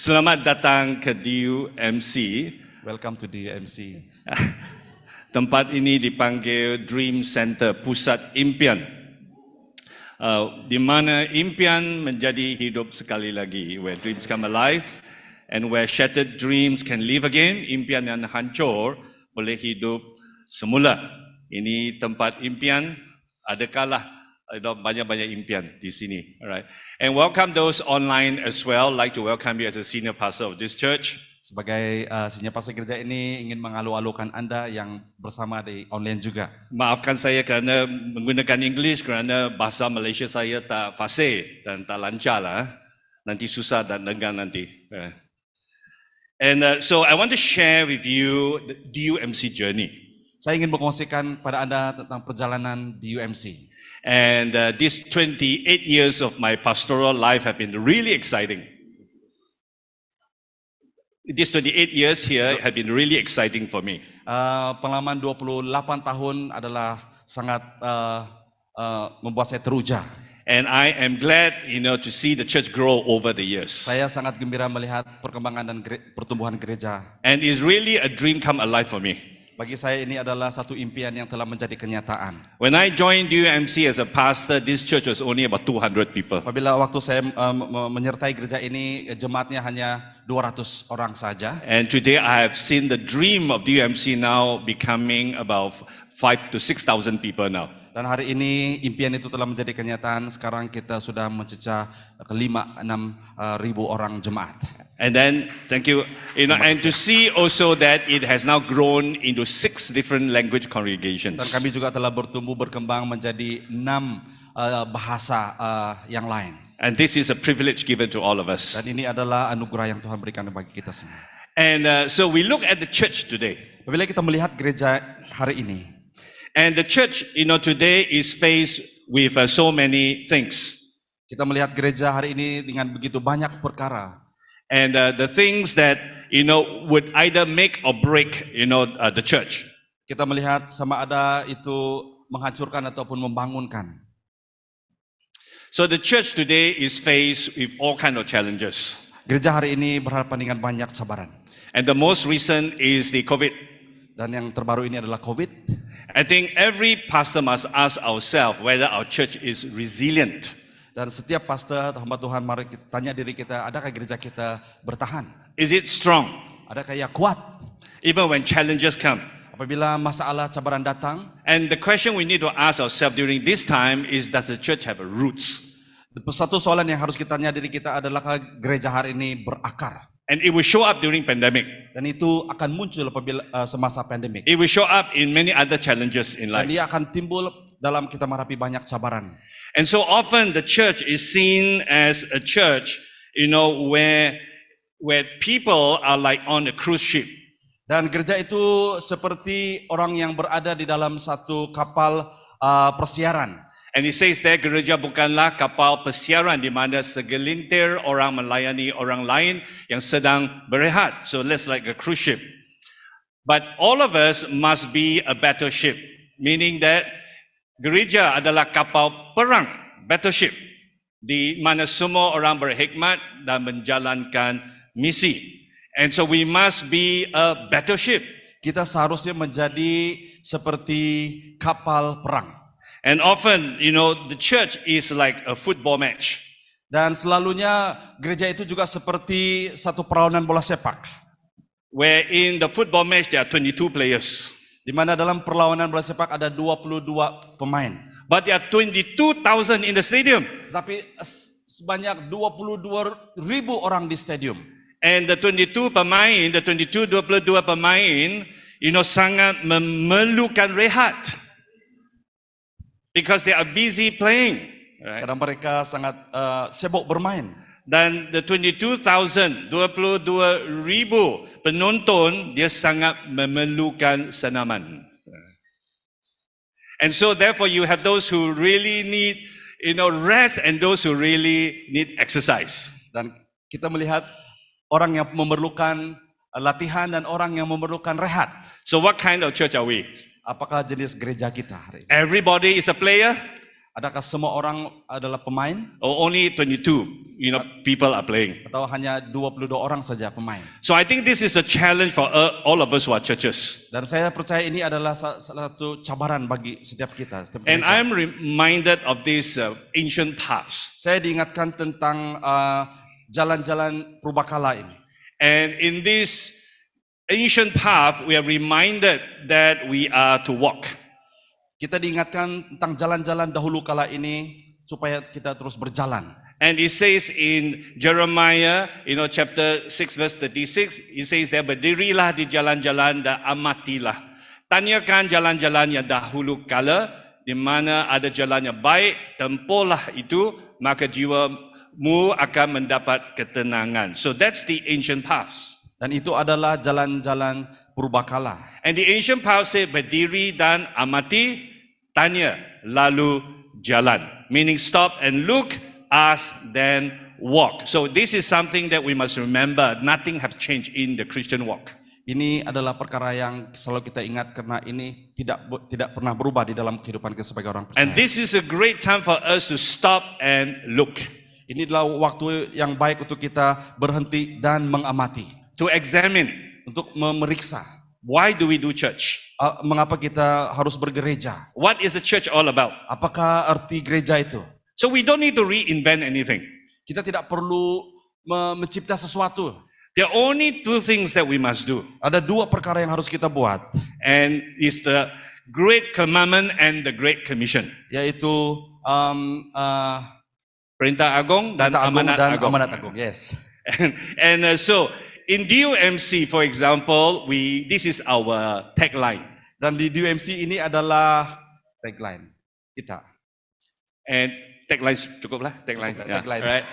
Selamat datang ke DUMC. Welcome to DUMC. Tempat ini dipanggil Dream Center, Pusat Impian. Di mana impian menjadi hidup sekali lagi, where dreams come alive and where shattered dreams can live again. Impian yang hancur boleh hidup semula. Ini tempat impian, adakah banyak-banyak impian di sini. Alright. And welcome those online as well. Like to welcome you as a senior pastor of this church. Sebagai senior pastor gereja ini ingin mengalu-alukan Anda yang bersama di online juga. Maafkan saya kerana menggunakan English kerana bahasa Malaysia saya tak fasih dan tak lancar lah. Nanti susah dan dengar nanti. And so I want to share with you the DUMC journey. Saya ingin mengkongsikan pada Anda tentang perjalanan DUMC. And these 28 years of my pastoral life have been really exciting. These 28 years here have been really exciting for me. Pengalaman 28 tahun adalah sangat membuat saya teruja. And I am glad, to see the church grow over the years. Saya sangat gembira melihat perkembangan dan pertumbuhan gereja. And it's really a dream come alive for me. Bagi saya ini adalah satu impian yang telah menjadi kenyataan. When I joined DUMC as a pastor, this church was only about 200 people. Apabila waktu saya menyertai gereja ini, jemaatnya hanya 200 orang saja. And today I have seen the dream of DUMC now becoming about 5,000 to 6,000 people now. Dan hari ini impian itu telah menjadi kenyataan. Sekarang kita sudah mencecah ke 5-6 ribu orang jemaat. And then, thank you, and to see also that it has now grown into 6 different language congregations. Dan kami juga telah bertumbuh berkembang menjadi 6 bahasa yang lain. And this is a privilege given to all of us. Dan ini adalah anugerah yang Tuhan berikan bagi kita semua. And so we look at the church today. Apabila kita melihat gereja hari ini. And the church, today is faced with so many things. Kita melihat gereja hari ini dengan begitu banyak perkara. And the things that would either make or break the church. Kita melihat sama ada itu menghancurkan ataupun membangunkan. So the church today is faced with all kind of challenges. Gereja hari ini berhadapan dengan banyak cabaran. And the most recent is the COVID. Dan yang terbaru ini adalah COVID. I think every pastor must ask ourselves whether our church is resilient. Dan setiap pastor atau hamba Tuhan mari kita tanya diri kita, adakah gereja kita bertahan? Is it strong? Adakah ia kuat? Even when challenges come. Apabila masalah cabaran datang. And the question we need to ask ourselves during this time is, does the church have a roots? Satu soalan yang harus kita tanya diri kita adalah gereja hari ini berakar. And it will show up during pandemic. Dan itu akan muncul apabila semasa pandemik. It will show up in many other challenges in life. Dan dia akan timbul dalam kita menghadapi banyak cabaran. And so often the church is seen as a church, where people are like on a cruise ship. Dan gereja itu seperti orang yang berada di dalam satu kapal persiaran. And it says there, gereja bukanlah kapal persiaran di mana segelintir orang melayani orang lain yang sedang berehat. So let's like a cruise ship. But all of us must be a battleship, meaning that gereja adalah kapal perang, battleship, di mana semua orang berhikmat dan menjalankan misi. And so we must be a battleship. Kita seharusnya menjadi seperti kapal perang. And often, the church is like a football match. Dan selalunya gereja itu juga seperti satu perlawanan bola sepak. Where in the football match there are 22 players. Di mana dalam perlawanan bola sepak ada 22 pemain. But there are 22,000 in the stadium. Tapi sebanyak 22,000 orang di stadium. And the 22 pemain, sangat memerlukan rehat. Because they are busy playing. Right? Karena mereka sangat sibuk bermain. Dan the 22,000 penonton, dia sangat memerlukan senaman. And so therefore you have those who really need rest and those who really need exercise. Dan kita melihat orang yang memerlukan latihan dan orang yang memerlukan rehat. So what kind of church are we? Apakah jenis gereja kita hari ini? Everybody is a player? Adakah semua orang adalah pemain or only 22, people are playing? atau hanya 22 orang saja pemain? So I think this is a challenge for all of us who are churches. Dan saya percaya ini adalah salah satu cabaran bagi setiap kita, setiap And gereja. I'm reminded of these ancient paths. Saya diingatkan tentang jalan-jalan purbakala ini. And in this ancient path, we are reminded that we are to walk. Kita diingatkan tentang jalan-jalan dahulu kala ini supaya kita terus berjalan. And it says in Jeremiah, chapter 6 verse 36, it says there, berdirilah di jalan-jalan dan amatilah. Tanyakan jalan-jalan yang dahulu kala, di mana ada jalan yang baik, tempuhlah itu, maka jiwamu akan mendapat ketenangan. So that's the ancient paths. Dan itu adalah jalan-jalan purbakala. And the ancient path say berdiri dan amati, tanya, lalu jalan. Meaning stop and look, ask, then walk. So this is something that we must remember. Nothing has changed in the Christian walk. Ini adalah perkara yang selalu kita ingat karena ini tidak pernah berubah di dalam kehidupan kita sebagai orang percaya. And this is a great time for us to stop and look. Ini adalah waktu yang baik untuk kita berhenti dan mengamati, To examine, untuk memeriksa. why do we do church? Mengapa kita harus bergereja? What is the church all about? Apakah arti gereja itu? So we don't need to reinvent anything. Kita tidak perlu mencipta sesuatu. There are only two things that we must do. Ada dua perkara yang harus kita buat, And it's the Great Commandment and the Great Commission. yaitu Perintah Agong dan Perintah Agung Amanat dan Agong. Amanat Agung. Yes. And so in DUMC, for example, this is our tagline. Dan di DUMC ini adalah tagline kita. And tagline cukup lah, tagline. Cukup lah, Yeah, tagline. right.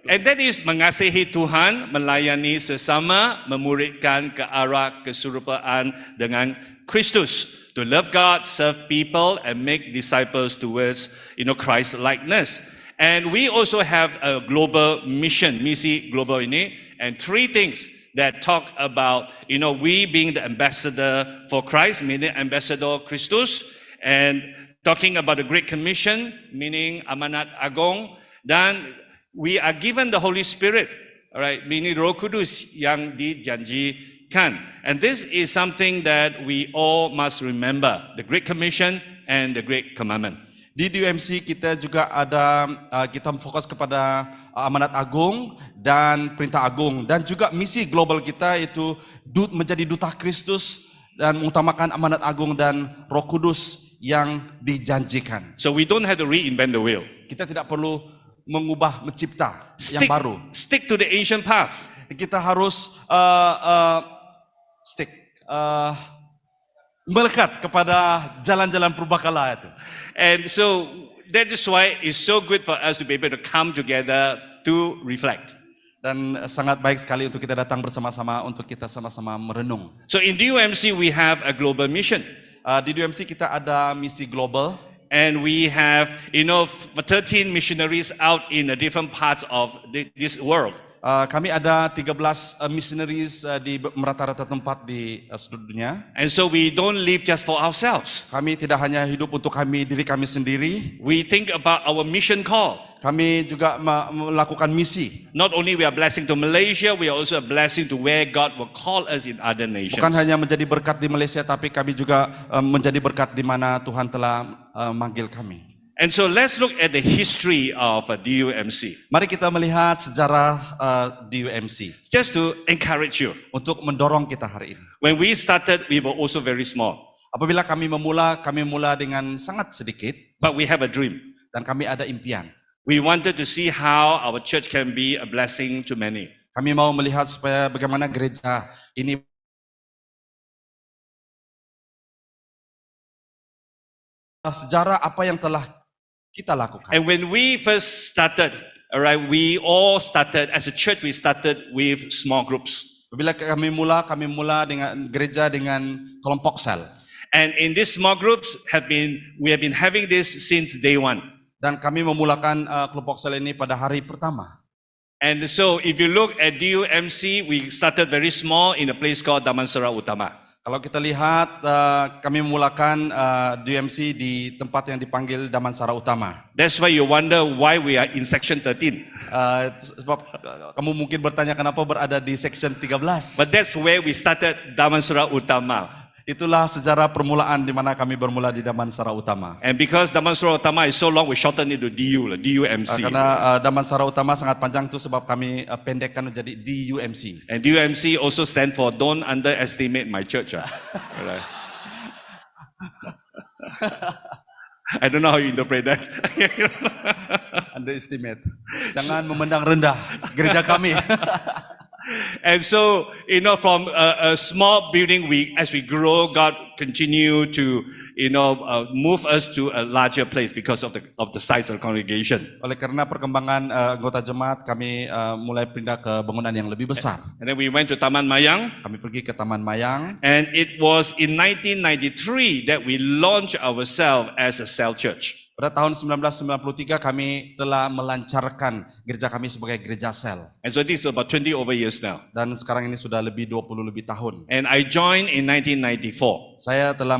And that is mengasihi Tuhan, melayani sesama, memuridkan ke arah keserupaan dengan Kristus. To love God, serve people, and make disciples towards Christ likeness. And we also have a global mission, misi global ini, and three things that talk about, we being the ambassador for Christ, meaning ambassador Christus, and talking about the Great Commission, meaning Amanat Agong, dan we are given the Holy Spirit, all right, meaning Roh Kudus yang dijanjikan. And this is something that we all must remember, the Great Commission and the Great Commandment. Di DUMC kita juga ada, kita fokus kepada Amanat Agung dan Perintah Agung. Dan juga misi global kita itu menjadi duta Kristus dan mengutamakan Amanat Agung dan Roh Kudus yang dijanjikan. So we don't have to reinvent the wheel. Kita tidak perlu mengubah, mencipta yang baru. Stick to the ancient path. Kita harus melekat kepada jalan-jalan purbakala itu. And so that is why it's so good for us to be able to come together to reflect. Dan sangat baik sekali untuk kita datang bersama-sama untuk kita sama-sama merenung. So in DUMC we have a global mission. Di DUMC kita ada misi global. And we have, 13 missionaries out in the different parts of this world. Kami ada 13 missionaries di merata-rata tempat di seluruh dunia. And so we don't live just for ourselves. Kami tidak hanya hidup untuk diri kami sendiri. We think about our mission call. Kami juga melakukan misi. Not only we are blessing to Malaysia, we are also a blessing to where God will call us in other nations. Bukan hanya menjadi berkat di Malaysia, tapi kami juga menjadi berkat di mana Tuhan telah manggil kami. And so let's look at the history of DUMC. Mari kita melihat sejarah DUMC Just to encourage you. untuk mendorong kita hari ini. When we started, we were also very small. Apabila kami memula dengan sangat sedikit But we have a dream. dan kami ada impian. We wanted to see how our church can be a blessing to many. Kami mau melihat supaya bagaimana gereja ini sejarah apa yang telah kita lakukan. And when we first started, all right, we all started, as a church, we started with small groups. Apabila kami mula dengan gereja dengan kelompok sel. And in these small groups we have been having this since day one. Dan kami memulakan kelompok sel ini pada hari pertama. And so if you look at DUMC, we started very small in a place called Damansara Utama. Kalau kita lihat kami memulakan DMC di tempat yang dipanggil Damansara Utama. That's why you wonder why we are in section 13. Sebab kamu mungkin bertanya kenapa berada di section 13. But that's where we started Damansara Utama. Itulah sejarah permulaan di mana kami bermula di Damansara Utama. And because Damansara Utama is so long, we shorten it to DU, DUMC. Karena Damansara Utama sangat panjang itu sebab kami pendekkan menjadi DUMC. And DUMC also stand for Don't Underestimate My Church. Right. I don't know how you interpret that. Underestimate. Jangan memandang rendah gereja kami. And so, from a small building, as we grow, God continue to, move us to a larger place because of the size of the congregation. Oleh karena perkembangan anggota jemaat, kami mulai pindah ke bangunan yang lebih besar. And then we went to Taman Mayang. Kami pergi ke Taman Mayang. And it was in 1993 that we launched ourselves as a cell church. Pada tahun 1993 kami telah melancarkan gereja kami sebagai gereja sel. And so this is about 20 over years now. Dan sekarang ini sudah lebih 20 lebih tahun. And I joined in 1994. Saya telah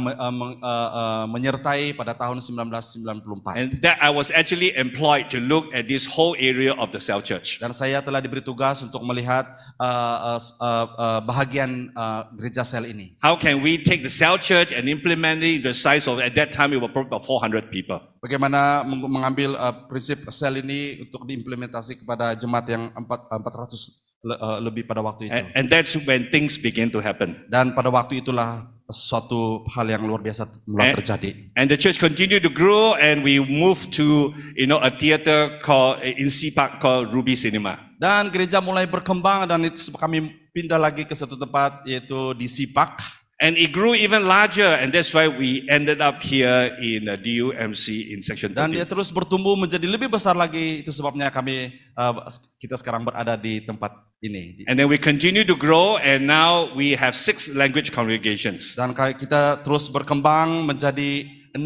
menyertai pada tahun 1994. And that I was actually employed to look at this whole area of the cell church. Dan saya telah diberi tugas untuk melihat bahagian gereja sel ini. How can we take the cell church and implement it in the size of, at that time we were probably about 400 people. Bagaimana mengambil prinsip sel ini untuk diimplementasi kepada jemaat yang 400 lebih pada waktu itu. And that's when things began to happen. Dan pada waktu itulah suatu hal yang luar biasa mulai terjadi. And the church continued to grow, and we moved to a theater called in Sipak called Ruby Cinema. Dan gereja mulai berkembang dan itu kami pindah lagi ke satu tempat yaitu di Sipak. And it grew even larger, and that's why we ended up here in DUMC in section 13. Dan dia terus bertumbuh menjadi lebih besar lagi, itu sebabnya kita sekarang berada di tempat ini. And then we continue to grow, and now we have 6 language congregations. Dan kita terus berkembang menjadi 6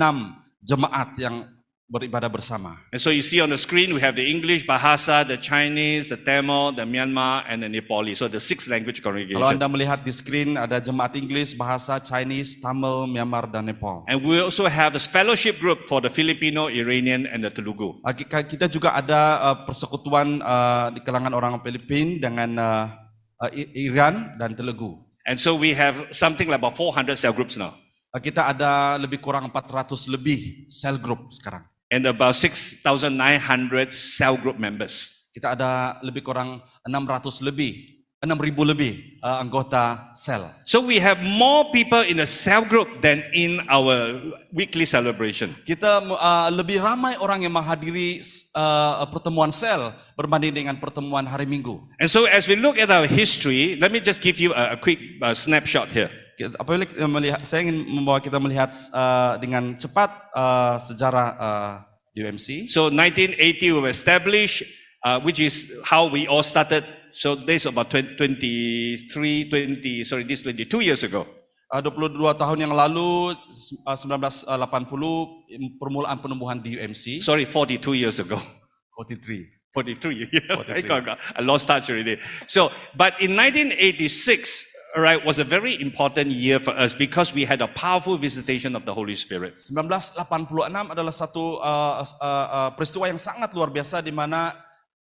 jemaat yang beribadah bersama. And so you see on the screen we have the English, Bahasa, the Chinese, the Tamil, the Myanmar, and the Nepali. So the 6 language Kalau congregations. Anda melihat di screen ada jemaat Inggris, Bahasa, Chinese, Tamil, Myanmar, dan Nepal. And we also have this fellowship group for the Filipino, Iranian, and the Telugu. Kita juga ada persekutuan di kalangan orang Filipina dengan Iran dan Telugu. And so we have something like about 400 cell groups now. Kita ada lebih kurang 400 lebih cell group sekarang. And about 6,900 cell group members. Kita ada lebih kurang 6,000 lebih anggota sel. So we have more people in the cell group than in our weekly celebration. Kita lebih ramai orang yang menghadiri pertemuan sel berbanding dengan pertemuan hari Minggu. And so as we look at our history, let me just give you a quick snapshot here. Apabila saya ingin membawa kita melihat dengan cepat sejarah UMC. So 1980 we were established, which is how we all started. So this is about 22 years ago. 22 tahun yang lalu, 1980, permulaan penubuhan di UMC. Sorry, 42 years ago. 43. 43. Yeah, I lost touch already. So, but in 1986, right, was a very important year for us because we had a powerful visitation of the Holy Spirit. 1986 adalah satu peristiwa yang sangat luar biasa di mana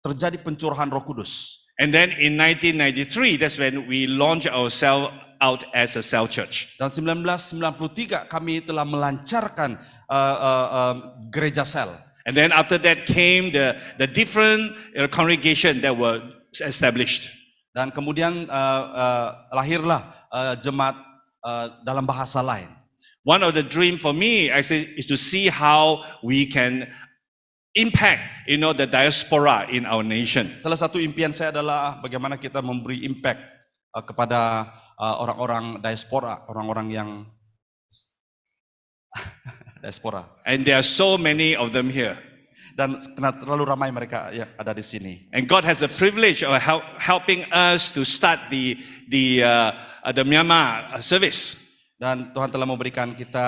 terjadi pencurahan Roh Kudus. And then in 1993, that's when we launched ourselves out as a cell church. Dan 1993 kami telah melancarkan gereja sel. And then after that came the different congregation that were established. Dan kemudian lahirlah jemaat dalam bahasa lain. One of the dream for me actually is to see how we can impact, the diaspora in our nation. Salah satu impian saya adalah bagaimana kita memberi impact kepada orang-orang diaspora, orang-orang yang diaspora. And there are so many of them here. Dan karena terlalu ramai mereka yang ada di sini. And God has a privilege of helping us to start the Myanmar service. Dan Tuhan telah memberikan kita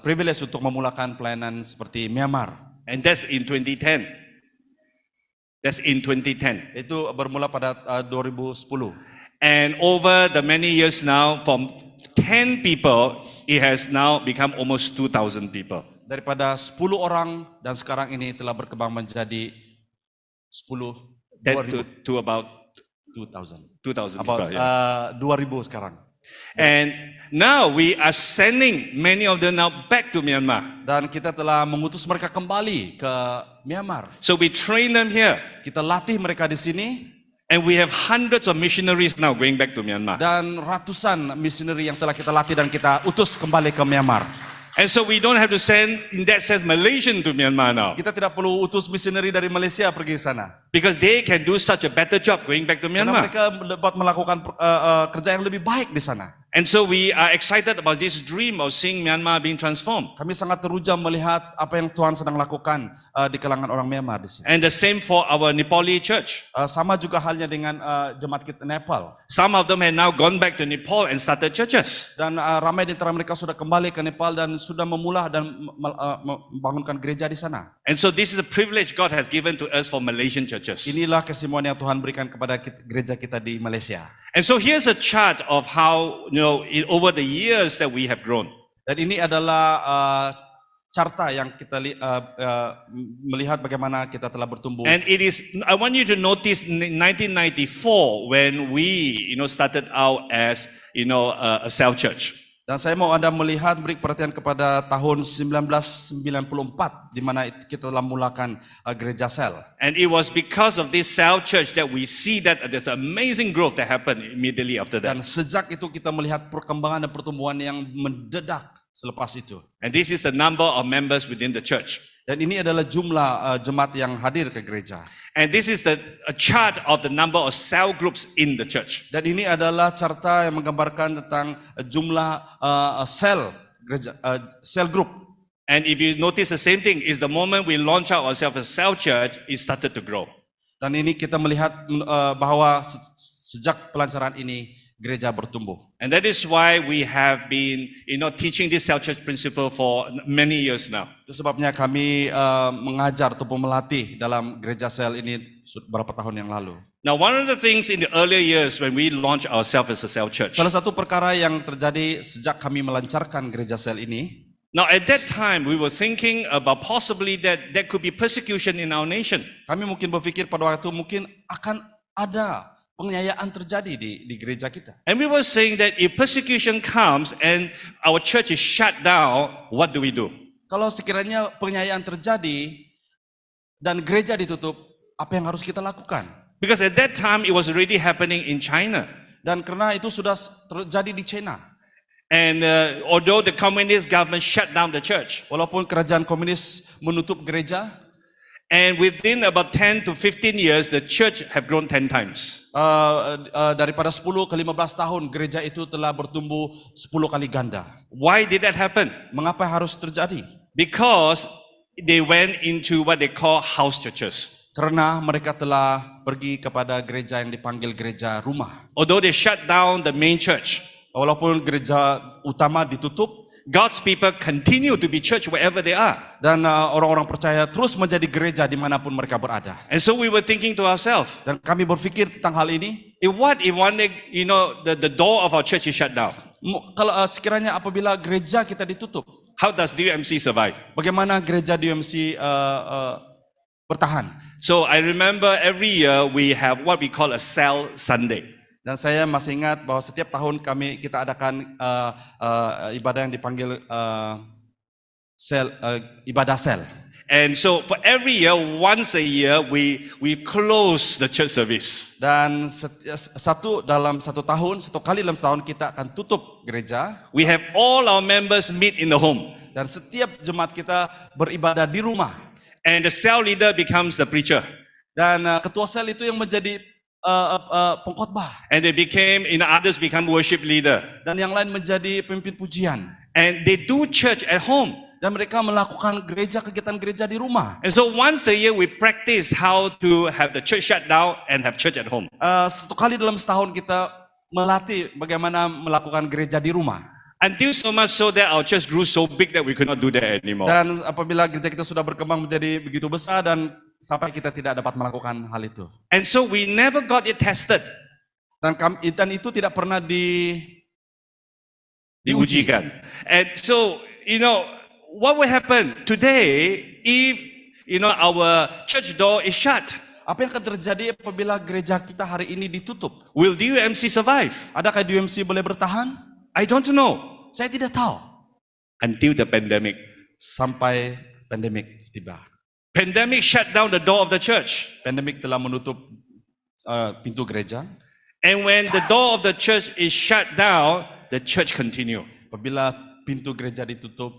privilege untuk memulakan pelayanan seperti Myanmar. And that's in 2010. That's in 2010. Itu bermula pada 2010. And over the many years now, from 10 people, it has now become almost 2,000 people. Daripada 10 orang dan sekarang ini telah berkembang menjadi 10 That 2000 to about 2000. 2,000 About people. Yeah. 2000 sekarang. And now we are sending many of them now back to Myanmar. Dan kita telah mengutus mereka kembali ke Myanmar. So we train them here. Kita latih mereka di sini And we have hundreds of missionaries now going back to Myanmar. dan ratusan misioneri yang telah kita latih dan kita utus kembali ke Myanmar. And so we don't have to send, in that sense, Malaysian to Myanmar now. Kita tidak perlu utus misioneri dari Malaysia pergi ke sana. Because they can do such a better job going back to Karena Myanmar. mereka dapat melakukan kerja yang lebih baik di sana. And so we are excited about this dream of seeing Myanmar being transformed. Kami sangat teruja melihat apa yang Tuhan sedang lakukan di kalangan orang Myanmar di sini. And the same for our Nepali church. Sama juga halnya dengan jemaat kita Nepal. Some of them have now gone back to Nepal and started churches. Dan ramai di antara mereka sudah kembali ke Nepal dan sudah memulai dan membangunkan gereja di sana. And so this is a privilege God has given to us for Malaysian churches. Inilah kesimpulan yang Tuhan berikan kepada gereja kita di Malaysia. And so here's a chart of how, over the years that we have grown. Dan ini adalah carta yang kita melihat bagaimana kita telah bertumbuh. And it is, I want you to notice 1994 when we, started out as, a cell church. Dan saya mau Anda melihat, beri perhatian kepada tahun 1994 di mana kita telah mulakan gereja sel. And it was because of this cell church that we see that there's amazing growth that happened immediately after that. Dan sejak itu kita melihat perkembangan dan pertumbuhan yang mendadak selepas itu. And this is the number of members within the church. Dan ini adalah jumlah jemaat yang hadir ke gereja. And this is a chart of the number of cell groups in the church. Dan ini adalah carta yang menggambarkan tentang jumlah sel gereja, sel group. And if you notice the same thing, is the moment we launch out ourselves as cell church, it started to grow. Dan ini kita melihat bahwa sejak pelancaran ini gereja bertumbuh. And that is why we have been, teaching this cell church principle for many years now. Itu sebabnya kami mengajar ataupun melatih dalam gereja sel ini beberapa tahun yang lalu. Now, one of the things in the earlier years when we launched ourselves as a cell church. Salah satu perkara yang terjadi sejak kami melancarkan gereja sel ini. Now, at that time, we were thinking about possibly that there could be persecution in our nation. Kami mungkin berpikir pada waktu itu mungkin akan ada penganiayaan terjadi di gereja kita. And we were saying that if persecution comes and our church is shut down, what do we do? Kalau sekiranya penganiayaan terjadi dan gereja ditutup, apa yang harus kita lakukan? Because at that time, it was already happening in China. Dan karena itu sudah terjadi di China. And although the communist government shut down the church, Walaupun kerajaan komunis menutup gereja, and within about 10 to 15 years, the church have grown 10 times. daripada 10 ke 15 tahun gereja itu telah bertumbuh 10 kali ganda. Why did that happen? Mengapa harus terjadi? Because they went into what they call house churches. Karena mereka telah pergi kepada gereja yang dipanggil gereja rumah. Although they shut down the main church, Walaupun gereja utama ditutup, God's people continue to be church wherever they are. dan orang-orang percaya terus menjadi gereja dimanapun mereka berada. And so we were thinking to ourselves, Dan kami berpikir tentang hal ini, what if one day, the door of our church is shut down? kalau sekiranya apabila gereja kita ditutup, How does DUMC survive? bagaimana gereja DUMC bertahan? So I remember every year we have what we call a cell Sunday. Dan saya masih ingat bahwa setiap tahun kita adakan ibadah yang dipanggil ibadah sel. And so for every year, once a year, we close the church service. Dan dalam satu kali dalam setahun kita akan tutup gereja. We have all our members meet in the home. Dan setiap jemaat kita beribadah di rumah. And the cell leader becomes the preacher. Dan ketua sel itu yang menjadi pengkhotbah. And others become worship leader. Dan yang lain menjadi pemimpin pujian. And they do church at home. Dan mereka melakukan kegiatan gereja di rumah. And so once a year we practice how to have the church shut down and have church at home. Satu kali dalam setahun kita melatih bagaimana melakukan gereja di rumah. Until so much so that our church grew so big that we could not do that anymore. Dan apabila gereja kita sudah berkembang menjadi begitu besar dan sampai kita tidak dapat melakukan hal itu. And so we never got it tested. Dan itu tidak pernah diujikan. And so, what will happen today if, our church door is shut? Apa yang akan terjadi apabila gereja kita hari ini ditutup? Will DUMC survive? Adakah DUMC boleh bertahan? I don't know. Saya tidak tahu. Until the pandemic. Sampai pandemik tiba. Pandemic shut down the door of the church. Pandemik telah menutup pintu gereja. And when the door of the church is shut down, the church continue. Apabila pintu gereja ditutup,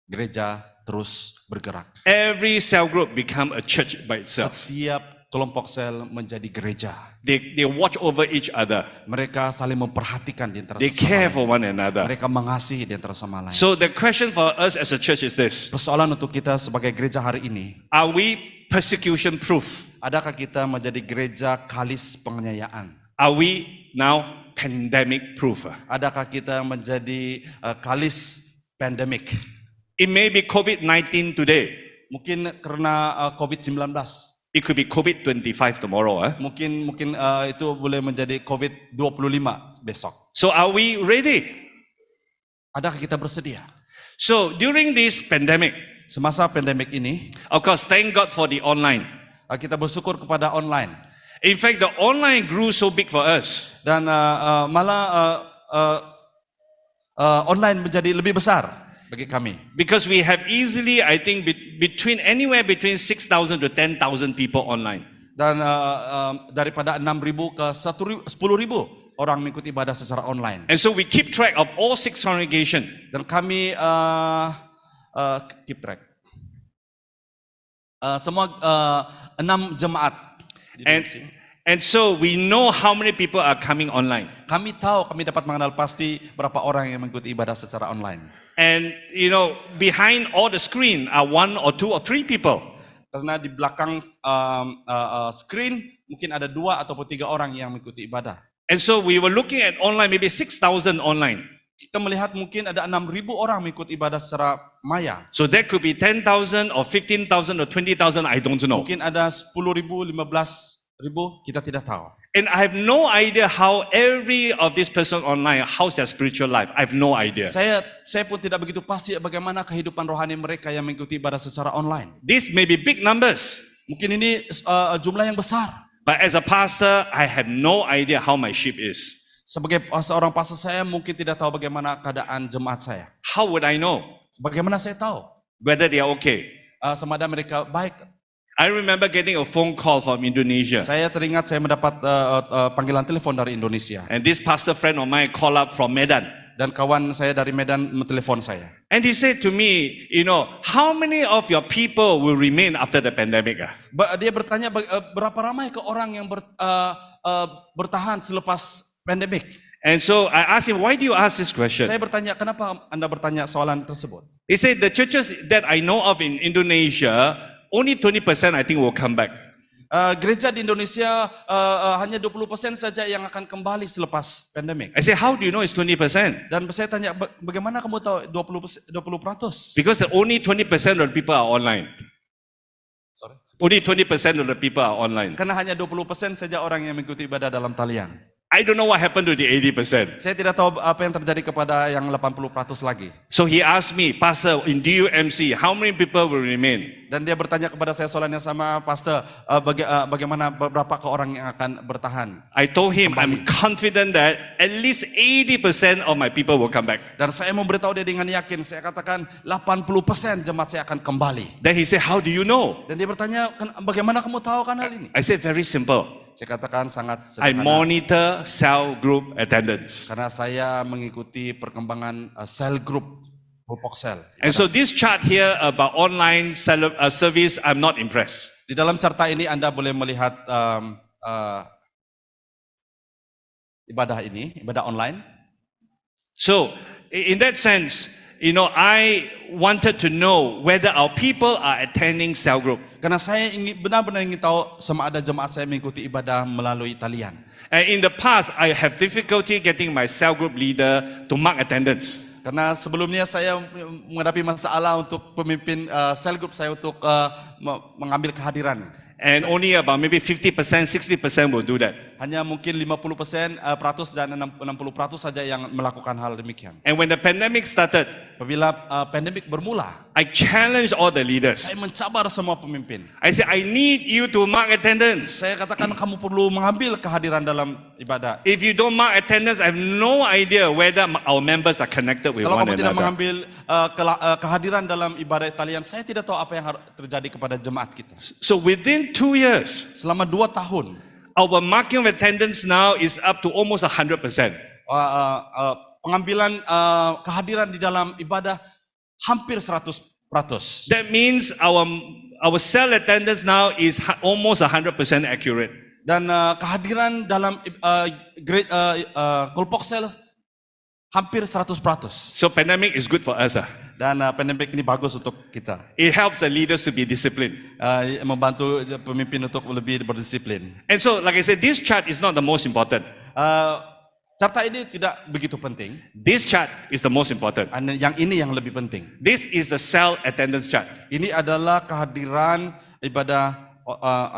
gereja terus bergerak. Every cell group become a church by itself. Setiap kelompok sel menjadi gereja. They watch over each other. Mereka saling memperhatikan di antara They sesama care lain. for one another. Mereka mengasihi di antara sama lain. So the question for us as a church is this. Persoalan untuk kita sebagai gereja hari ini, Are we persecution proof? adakah kita menjadi gereja kalis penganiayaan? Are we now pandemic proof? Adakah kita menjadi kalis pandemik? It may be COVID-19 today. Mungkin karena COVID-19. It could be COVID-25 tomorrow. Mungkin itu boleh menjadi COVID-25 besok. So are we ready? Adakah kita bersedia? So during this pandemic, Semasa pandemik ini, of course, thank God for the online. kita bersyukur kepada online. In fact, the online grew so big for us. Dan malah online menjadi lebih besar bagi kami. Because we have easily, I think, anywhere between 6,000 to 10,000 people online. Dan daripada 6.000 ke 10.000 orang mengikuti ibadah secara online. And so we keep track of all 6 congregations. Dan kami keep track. Semua 6 jemaat. And so we know how many people are coming online. Kami tahu, kami dapat mengenal pasti berapa orang yang mengikuti ibadah secara online. And behind all the screen are 1 or 2 or 3 people. Karena di belakang screen mungkin ada 2 ataupun 3 orang yang mengikuti ibadah. And so we were looking at online, maybe 6,000 online. Kita melihat mungkin ada 6.000 orang mengikuti ibadah secara maya. So that could be 10,000 or 15,000 or 20,000, I don't know. Mungkin ada 10.000, 15.000, kita tidak tahu. And I have no idea how every of this person online, how's their spiritual life. I have no idea. Saya pun tidak begitu pasti bagaimana kehidupan rohani mereka yang mengikuti ibadah secara online. These may be big numbers. Mungkin ini jumlah yang besar. But as a pastor, I have no idea how my sheep is. Sebagai seorang pastor, saya mungkin tidak tahu bagaimana keadaan jemaat saya. How would I know Bagaimana saya tahu whether they are okay? semada mereka baik? I remember getting a phone call from Indonesia. Saya teringat saya mendapat panggilan telepon dari Indonesia. And this pastor friend of mine called up from Medan. Dan kawan saya dari Medan menelpon saya. And he said to me, how many of your people will remain after the pandemic? Dia bertanya berapa ramai ke orang yang bertahan selepas pandemik. And so I asked him, why do you ask this question? Saya bertanya, kenapa Anda bertanya soalan tersebut? He said, the churches that I know of in Indonesia, only 20% I think will come back. Gereja di Indonesia hanya 20% saja yang akan kembali selepas pandemik. I said, how do you know it's 20%? Dan saya tanya, bagaimana kamu tahu 20%? Because only 20% of the people are online. Sorry. Only 20% of the people are online. Karena hanya 20% saja orang yang mengikuti ibadah dalam talian. I don't know what happened to the 80%. Saya tidak tahu apa yang terjadi kepada yang 80% lagi. So he asked me, Pastor, in DUMC, how many people will remain? Dan dia bertanya kepada saya soalan yang sama, Pastor, bagaimana berapa ke orang yang akan bertahan? I told him, I'm confident that at least 80% of my people will come back. Dan saya memberitahu dia dengan yakin, saya katakan 80% jemaat saya akan kembali. Then he said, how do you know? Dan dia bertanya, bagaimana kamu tahu kan hal ini? I said, very simple. Saya katakan sangat I sederhana. monitor cell group attendance. Karena saya mengikuti perkembangan sel group, kelompok sel. And so this chart here about online service, I'm not impressed. Di dalam cerita ini Anda boleh melihat ibadah ini, ibadah online. So in that sense, I wanted to know whether our people are attending cell group. Karena saya benar-benar ingin tahu sama ada jemaat saya mengikuti ibadah melalui talian. And in the past, I have difficulty getting my cell group leader to mark attendance. Karena sebelumnya saya menghadapi masalah untuk pemimpin sel group saya untuk mengambil kehadiran. And only about maybe 50%, 60% will do that. Hanya mungkin 50% peratus dan 60% saja yang melakukan hal demikian. And when the pandemic started, Apabila pandemik bermula, I challenged all the leaders. saya mencabar semua pemimpin. I said, I need you to mark attendance. Saya katakan kamu perlu mengambil kehadiran dalam ibadah. If you don't mark attendance, I have no idea whether our members are connected with Kalau one kamu tidak another. mengambil kehadiran dalam ibadah talian, saya tidak tahu apa yang terjadi kepada jemaat kita. So within 2 years, Selama 2 tahun, our marking of attendance now is up to almost 100%. pengambilan kehadiran di dalam ibadah hampir 100%. That means our cell attendance now is almost 100% accurate. Dan kehadiran dalam kelompok sel hampir 100%. So pandemic is good for us. Dan pandemik ini bagus untuk kita. It helps the leaders to be disciplined. Membantu pemimpin untuk lebih berdisiplin. And so, like I said, this chart is not the most important. Carta ini tidak begitu penting. This chart is the most important. Yang ini yang lebih penting. This is the cell attendance chart. Ini adalah kehadiran ibadah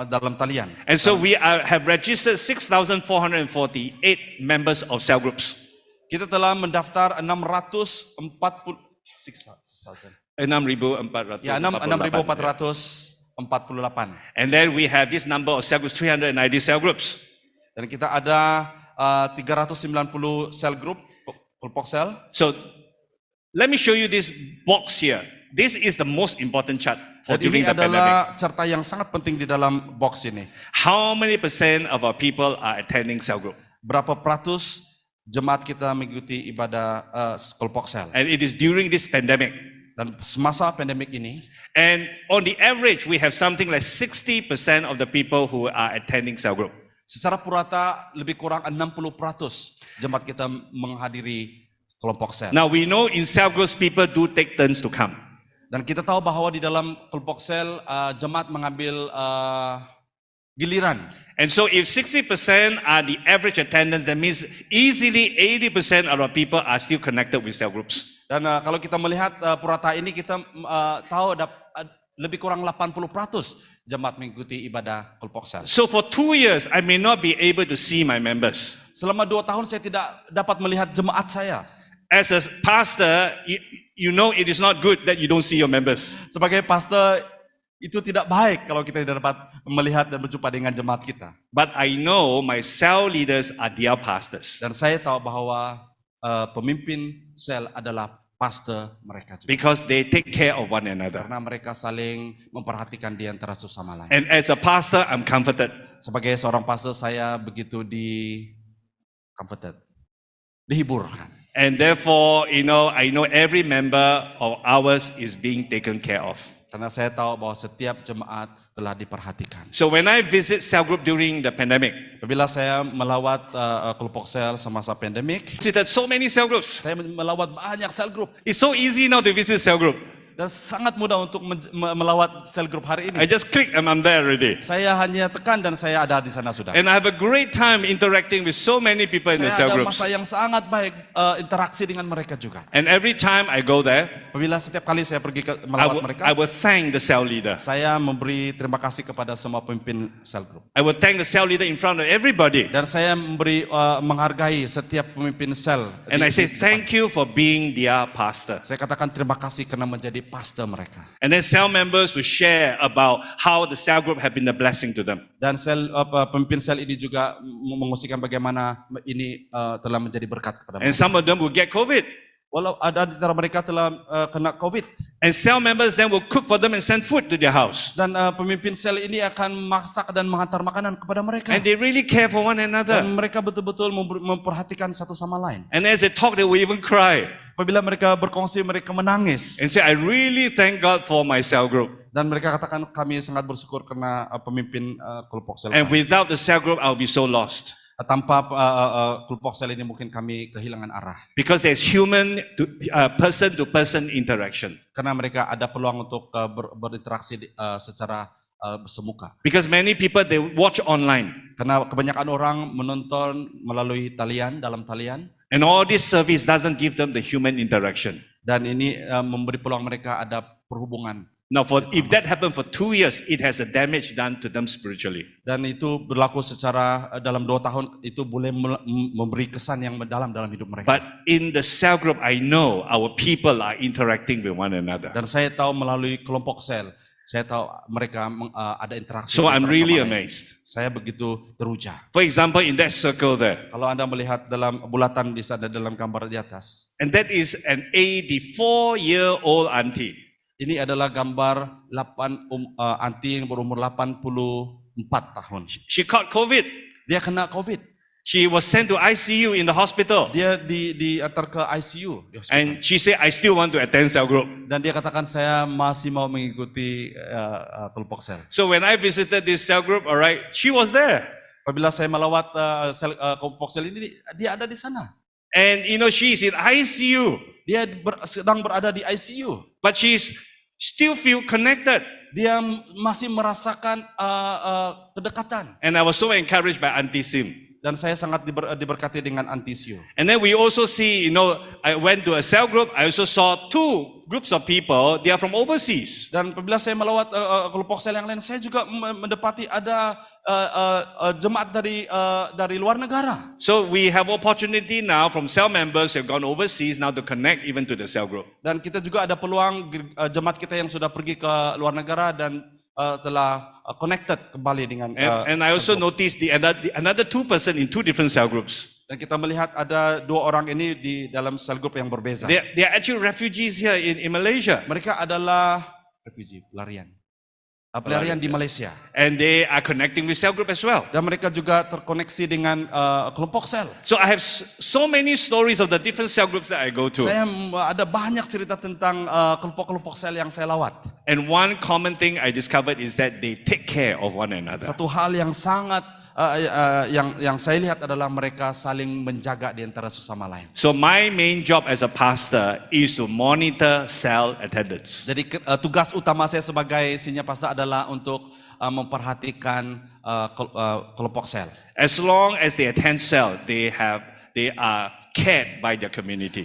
dalam talian. And so we have registered 6,448 members of cell groups. Kita telah mendaftar 6,448. Ya, 6.448. And then we have this number of cell groups, 390 cell groups. Dan kita ada 390 sel grup, kelompok sel. So let me show you this box here. This is the most important chart for Dan during ini the pandemic. adalah cerita yang sangat penting di dalam box ini. How many percent of our people are attending cell group? Berapa peratus jemaat kita mengikuti ibadah kelompok sel. And it is during this pandemic. Dan semasa pandemik ini, And on the average, we have something like 60% of the people who are attending cell group. secara purata lebih kurang 60% jemaat kita menghadiri kelompok sel. Now we know in cell groups, people do take turns to come. Dan kita tahu bahwa di dalam kelompok sel jemaat mengambil giliran. And so if 60% are the average attendance, that means easily 80% of our people are still connected with cell groups. Dan kalau kita melihat purata ini, kita tahu lebih kurang 80% jemaat mengikuti ibadah kelompok sel. So for 2 years, I may not be able to see my members. Selama 2 tahun saya tidak dapat melihat jemaat saya. As a pastor, you know it is not good that you don't see your members. Sebagai pastor, itu tidak baik kalau kita tidak dapat melihat dan berjumpa dengan jemaat kita. But I know my cell leaders are their pastors. Dan saya tahu bahwa pemimpin sel adalah pastor mereka juga. Because they take care of one another. Karena mereka saling memperhatikan di antara satu sama lain. And as a pastor, I'm comforted. Sebagai seorang pastor, saya begitu dihiburkan. And therefore, I know every member of ours is being taken care of. Karena saya tahu bahwa setiap jemaat telah diperhatikan. So when I visit cell group during the pandemic, Apabila saya melawat kelompok sel semasa pandemik, visited so many cell groups. saya melawat banyak sel grup. It's so easy now to visit cell group. Dan sangat mudah untuk melawat sel grup hari I ini. just click and I'm there already. Saya hanya tekan dan saya ada di sana sudah. And I have a great time interacting with so many people in the Saya cell ada groups. masa yang sangat baik interaksi dengan mereka juga. And every time I go there, Apabila setiap kali saya pergi melawat mereka, I will thank the cell leader. saya memberi terima kasih kepada semua pemimpin sel grup. I will thank the cell leader in front of everybody. Dan saya menghargai setiap pemimpin sel. And I say thank you for being their pastor. Saya katakan terima kasih karena menjadi pastor mereka. And then cell members will share about how the cell group have been a blessing to them. Dan pemimpin sel ini juga mengungsikan bagaimana ini telah menjadi berkat kepada And mereka. some of them will get COVID. Walau ada di antara mereka telah kena COVID. And cell members then will cook for them and send food to their house. Dan pemimpin sel ini akan masak dan menghantar makanan kepada mereka. And they really care for one another. Dan mereka betul-betul memperhatikan satu sama lain. And as they talk, they will even cry Apabila mereka berkongsi, mereka menangis. and say, I really thank God for my cell group. Dan mereka katakan kami sangat bersyukur karena pemimpin kelompok sel. And without the cell group, I'll be so lost. Tanpa kelompok sel ini mungkin kami kehilangan arah. Because there's person-to-person interaction. Karena mereka ada peluang untuk berinteraksi secara bersemuka. Because many people, they watch online. Karena kebanyakan orang menonton melalui dalam talian. And all this service doesn't give them the human interaction. Dan ini memberi peluang mereka ada perhubungan Now, if that happened for 2 years, it has a damage done to them spiritually. Dan itu berlaku secara dalam 2 tahun itu boleh memberi kesan yang mendalam dalam hidup mereka. But in the cell group, I know our people are interacting with one another. Dan saya tahu melalui kelompok sel, saya tahu mereka ada interaksi. So I'm antara really sama lain. amazed. Saya begitu teruja. For example, in that circle there, Kalau Anda melihat dalam bulatan di sana dalam gambar di atas, and that is an 84-year-old auntie. ini adalah gambar anti yang berumur 84 tahun. She caught COVID. Dia kena COVID. She was sent to ICU in the hospital. Dia diantar ke ICU di hospital. And she said, I still want to attend cell group. Dan dia katakan saya masih mau mengikuti kelompok sel. So when I visited this cell group, all right, she was there. Apabila saya melawat kelompok sel ini, dia ada di sana. And you know, she's in ICU, Dia sedang berada di ICU. but she's still feel connected. Dia masih merasakan kedekatan. And I was so encouraged by Auntie Sim. Dan saya sangat diberkati dengan Antisio. And then we also see, you know, I went to a cell group. I also saw 2 groups of people. They are from overseas. Dan apabila saya melawat kelompok sel yang lain, saya juga mendapati ada jemaat dari luar negara. So we have opportunity now from cell members who have gone overseas now to connect even to the cell group. Dan kita juga ada peluang jemaat kita yang sudah pergi ke luar negara dan telah connected kembali dengan And I also noticed another 2 person in 2 different cell groups. Dan kita melihat ada 2 orang ini di dalam cell group yang berbeza. They are actually refugees here in Malaysia. Mereka adalah pelarian di Malaysia. And they are connecting with cell group as well. Dan mereka juga terkoneksi dengan kelompok sel. So I have so many stories of the different cell groups that I go to. Saya ada banyak cerita tentang kelompok-kelompok sel yang saya lawat. And one common thing I discovered is that they take care of one another. Satu hal yang sangat yang saya lihat adalah mereka saling menjaga di antara sesama lain. So my main job as a pastor is to monitor cell attendance. Jadi tugas utama saya sebagai senior pastor adalah untuk memperhatikan kelompok sel. As long as they attend cell, they are cared by their community.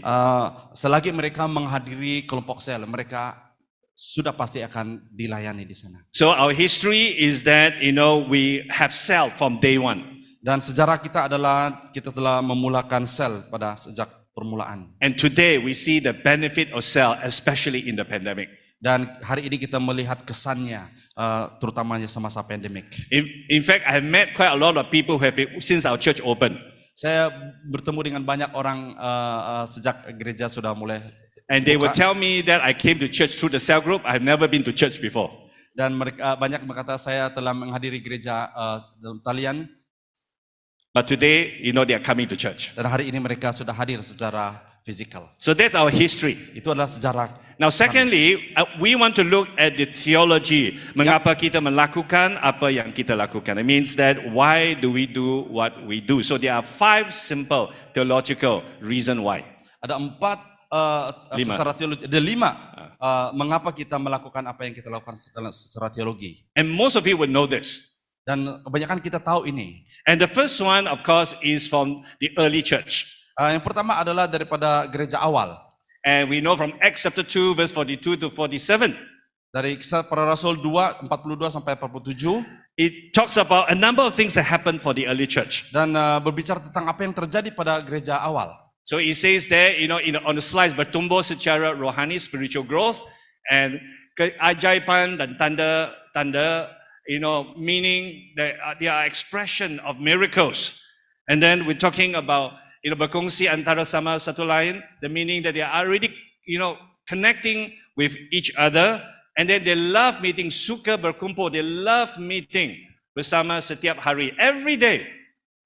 Selagi mereka menghadiri kelompok sel, mereka sudah pasti akan dilayani di sana. So our history is that, you know, we have cell from day one. Dan sejarah kita adalah kita telah memulakan sel pada sejak permulaan. And today we see the benefit of cell, especially in the pandemic. Dan hari ini kita melihat kesannya, terutamanya semasa pandemik. In fact, I have met quite a lot of people who have been, since our church opened. Saya bertemu dengan banyak orang sejak gereja sudah mulai. And they would tell me that I came to church through the cell group. I have never been to church before. Dan mereka banyak berkata saya telah menghadiri gereja dalam talian. But today, you know, they are coming to church. Dan hari ini mereka sudah hadir secara fisikal. So that's our history. Itu adalah sejarah. Now, secondly, we want to look at the theology. Mengapa kita melakukan apa yang kita lakukan? It means that why do we do what we do? So there are 5 simple theological reasons why. Ada 4 secara teologi, ada 5 mengapa kita melakukan apa yang kita lakukan secara teologi. And most of you would know this. Dan kebanyakan kita tahu ini. And the first one, of course, is from the early church. Yang pertama adalah daripada gereja awal. And we know from Acts chapter 2, verse 42 to 47. Dari Kisah Para Rasul 2, 42 sampai 47. It talks about a number of things that happened for the early church. Dan berbicara tentang apa yang terjadi pada gereja awal. So it says there, you know, on the slides, bertumbuh secara rohani, spiritual growth, and keajaiban dan tanda, you know, meaning that they are expression of miracles. And then we're talking about, you know, berkongsi antara sama satu lain, the meaning that they are already, you know, connecting with each other, and then they love meeting, suka berkumpul, they love meeting bersama setiap hari, every day.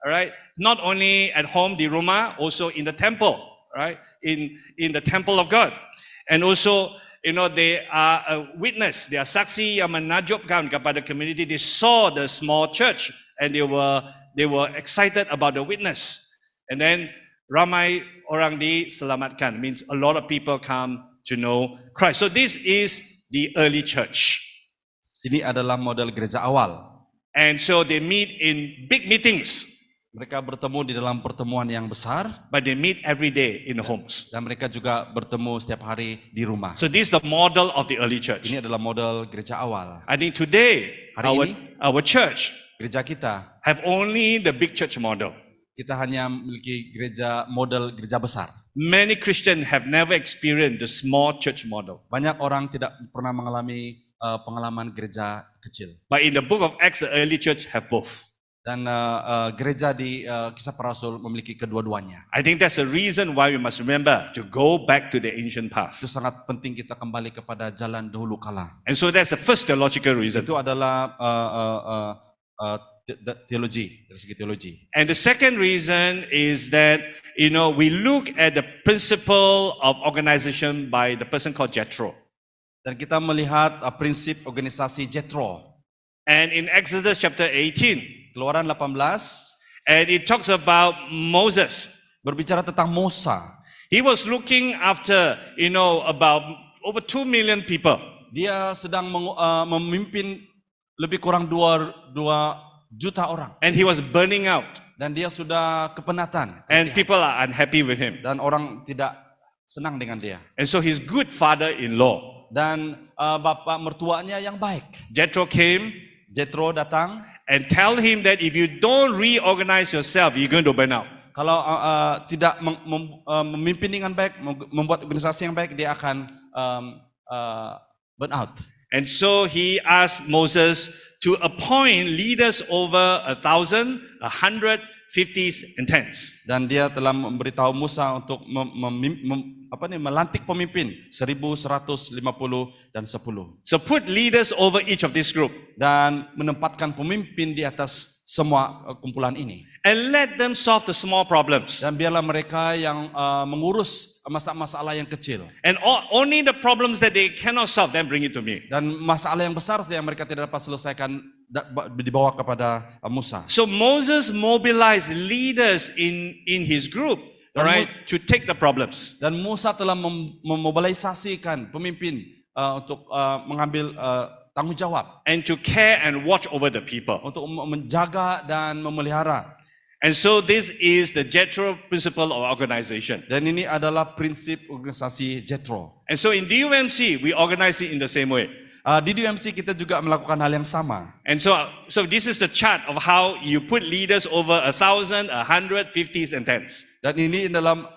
All right, not only at home di rumah, also in the temple, right? In the temple of God, and also, you know, they are a witness. They are saksi yang menajubkan kepada community. They saw the small church, and they were excited about the witness. And then ramai orang diselamatkan, means a lot of people come to know Christ. So this is the early church. Ini adalah model gereja awal. And so they meet in big meetings. Mereka bertemu di dalam pertemuan yang besar but they meet every day in homes. dan mereka juga bertemu setiap hari di rumah. So this is the model of the early church. Ini adalah model gereja awal. I think today Hari our church Gereja kita, have only the big church model. kita hanya memiliki model gereja besar. Many Christians have never experienced the small church model. Banyak orang tidak pernah mengalami pengalaman gereja kecil. But in the book of Acts, the early church have both. Dan gereja di Kisah Para Rasul memiliki kedua-duanya. I think that's the reason why we must remember to go back to the ancient path. Itu sangat penting kita kembali kepada jalan dahulu kala. And so that's the first theological reason. Itu adalah teologi, dari segi teologi. And the second reason is that, we look at the principle of organization by the person called Jethro. Dan kita melihat prinsip organisasi Jethro. And in Exodus chapter 18, Keluaran 18 and it talks about Moses. berbicara tentang Musa. He was looking after, about over 2 million people. Dia sedang memimpin lebih kurang 2 juta orang. And he was burning out. Dan dia sudah kepenatan. And people are unhappy with him. Dan orang tidak senang dengan dia. And so his good father-in-law, Dan bapak mertuanya yang baik. Jethro, came Jethro datang. and tell him that if you don't reorganize yourself, you're going to burn out. Kalau tidak memimpin dengan baik, membuat organisasi yang baik, dia akan burn out. And so he asked Moses to appoint leaders over 1,000, 100, 50s, and 10s. Dan dia telah memberitahu Musa untuk melantik pemimpin 1,150 dan 10. So put leaders over each of this group Dan menempatkan pemimpin di atas semua kumpulan ini. and let them solve the small problems. Dan biarlah mereka yang mengurus masalah-masalah yang kecil. And only the problems that they cannot solve, then bring it to me. Dan masalah yang besar yang mereka tidak dapat selesaikan dibawa kepada Musa. So Moses mobilized leaders in his group, all right, to take the problems. Dan Musa telah memobilisasikan pemimpin untuk mengambil tanggung jawab. And to care and watch over the people. Untuk menjaga dan memelihara. And so this is the Jethro principle of organization. Dan ini adalah prinsip organisasi Jethro. And so in DUMC, we organize it in the same way. Di DUMC kita juga melakukan hal yang sama. And so this is the chart of how you put leaders over 1,000, 100, 50s, and 10s. Dan ini dalam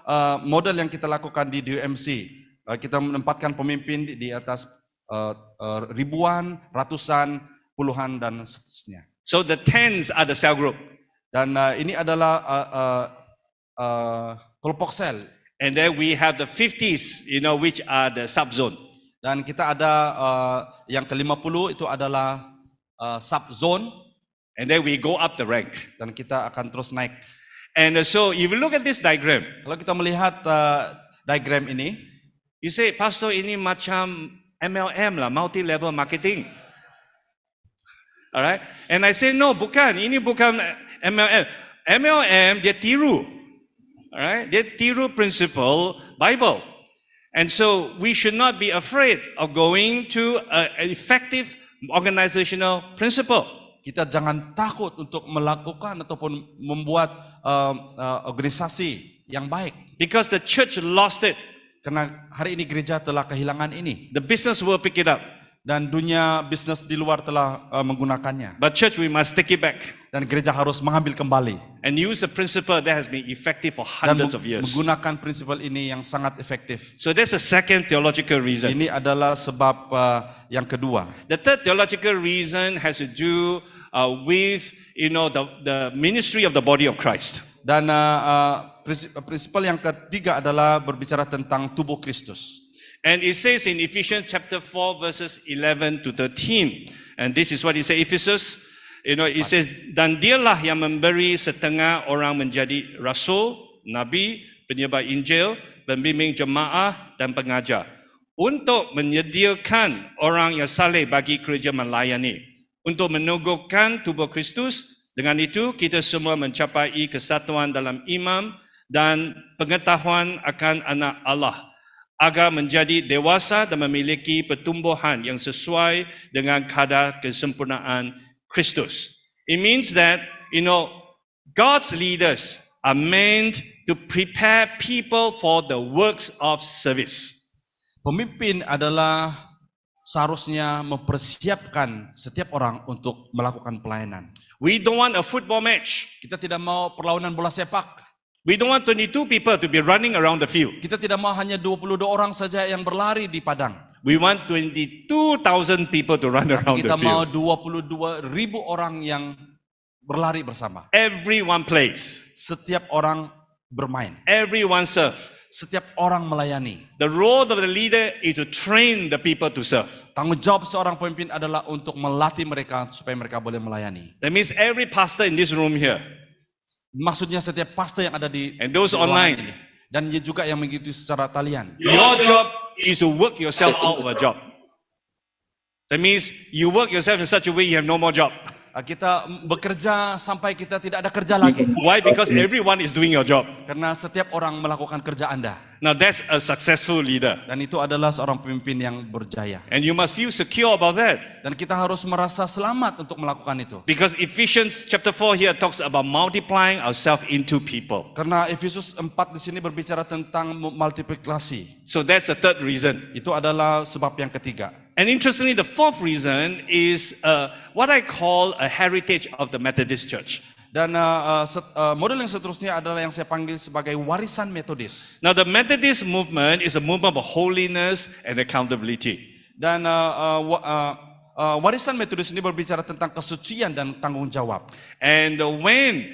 model yang kita lakukan di DUMC. Kita menempatkan pemimpin di atas ribuan, ratusan, puluhan, dan seterusnya. So the 10s are the cell group. Dan ini adalah kelompok sel. And then we have the 50s, which are the subzone. Dan kita ada yang ke-50 itu adalah subzone. And then we go up the rank. Dan kita akan terus naik. And so if you look at this diagram, Kalau kita melihat diagram ini, you say, Pastor, ini macam MLM lah, multi-level marketing. Alright? And I say, no, bukan. Ini bukan MLM. MLM, dia tiru. Alright? Dia tiru principle Bible. And so we should not be afraid of going to an effective organizational principle. kita jangan takut untuk melakukan ataupun membuat organisasi yang baik. Because the church lost it. Karena hari ini gereja telah kehilangan ini. The business will pick it up. Dan dunia bisnis di luar telah menggunakannya. But church, we must take it back. Dan gereja harus mengambil kembali. And use a principle that has been effective for Dan hundreds of years. menggunakan prinsip ini yang sangat efektif. So that's the second theological reason. Ini adalah sebab yang kedua. The third theological reason has to do with the ministry of the body of Christ. Dan prinsip yang ketiga adalah berbicara tentang tubuh Kristus. And it says in Ephesians chapter 4 verses 11 to 13. And this is what it says, Ephesus, it says, dan dialah yang memberi setengah orang menjadi rasul, nabi, penyebar Injil, pembimbing jemaah dan pengajar. Untuk menyediakan orang yang saleh bagi kerja melayani. Untuk meneguhkan tubuh Kristus. Dengan itu kita semua mencapai kesatuan dalam iman dan pengetahuan akan anak Allah. Agar menjadi dewasa dan memiliki pertumbuhan yang sesuai dengan kadar kesempurnaan Kristus. It means that, God's leaders are meant to prepare people for the works of service. Pemimpin adalah seharusnya mempersiapkan setiap orang untuk melakukan pelayanan. We don't want a football match. Kita tidak mau perlawanan bola sepak. We don't want 22 people to be running around the field. Kita tidak mau hanya 22 orang saja yang berlari di padang. We want 22,000 people to run around the Kita mau field. 22.000 orang yang berlari bersama. Everyone plays. Setiap orang bermain. Everyone serve. Setiap orang melayani. The role of the leader is to train the people to serve. Tanggung jawab seorang pemimpin adalah untuk melatih mereka supaya mereka boleh melayani. That means every pastor in this room here Maksudnya setiap pastor yang ada di and those ruangan online, ini. Dan juga yang mengikuti secara talian. your job is to work yourself out of a job. That means you work yourself in such a way you have no more job. Kita bekerja sampai kita tidak ada kerja lagi. Why? Because everyone is doing your job. Karena setiap orang melakukan kerja Anda. Now that's a successful leader. Dan itu adalah seorang pemimpin yang berjaya. And you must feel secure about that. Dan kita harus merasa selamat untuk melakukan itu. Because Ephesians chapter 4 here talks about multiplying ourselves into people. Karena Efesus 4 di sini berbicara tentang multiplikasi. So that's the third reason. Itu adalah sebab yang ketiga. And interestingly, the fourth reason is what I call a heritage of the Methodist Church. Dan model yang seterusnya adalah yang saya panggil sebagai warisan Metodis. Now, the Methodist movement is a movement of holiness and accountability. Dan warisan Metodis ini berbicara tentang kesucian dan tanggung jawab. And when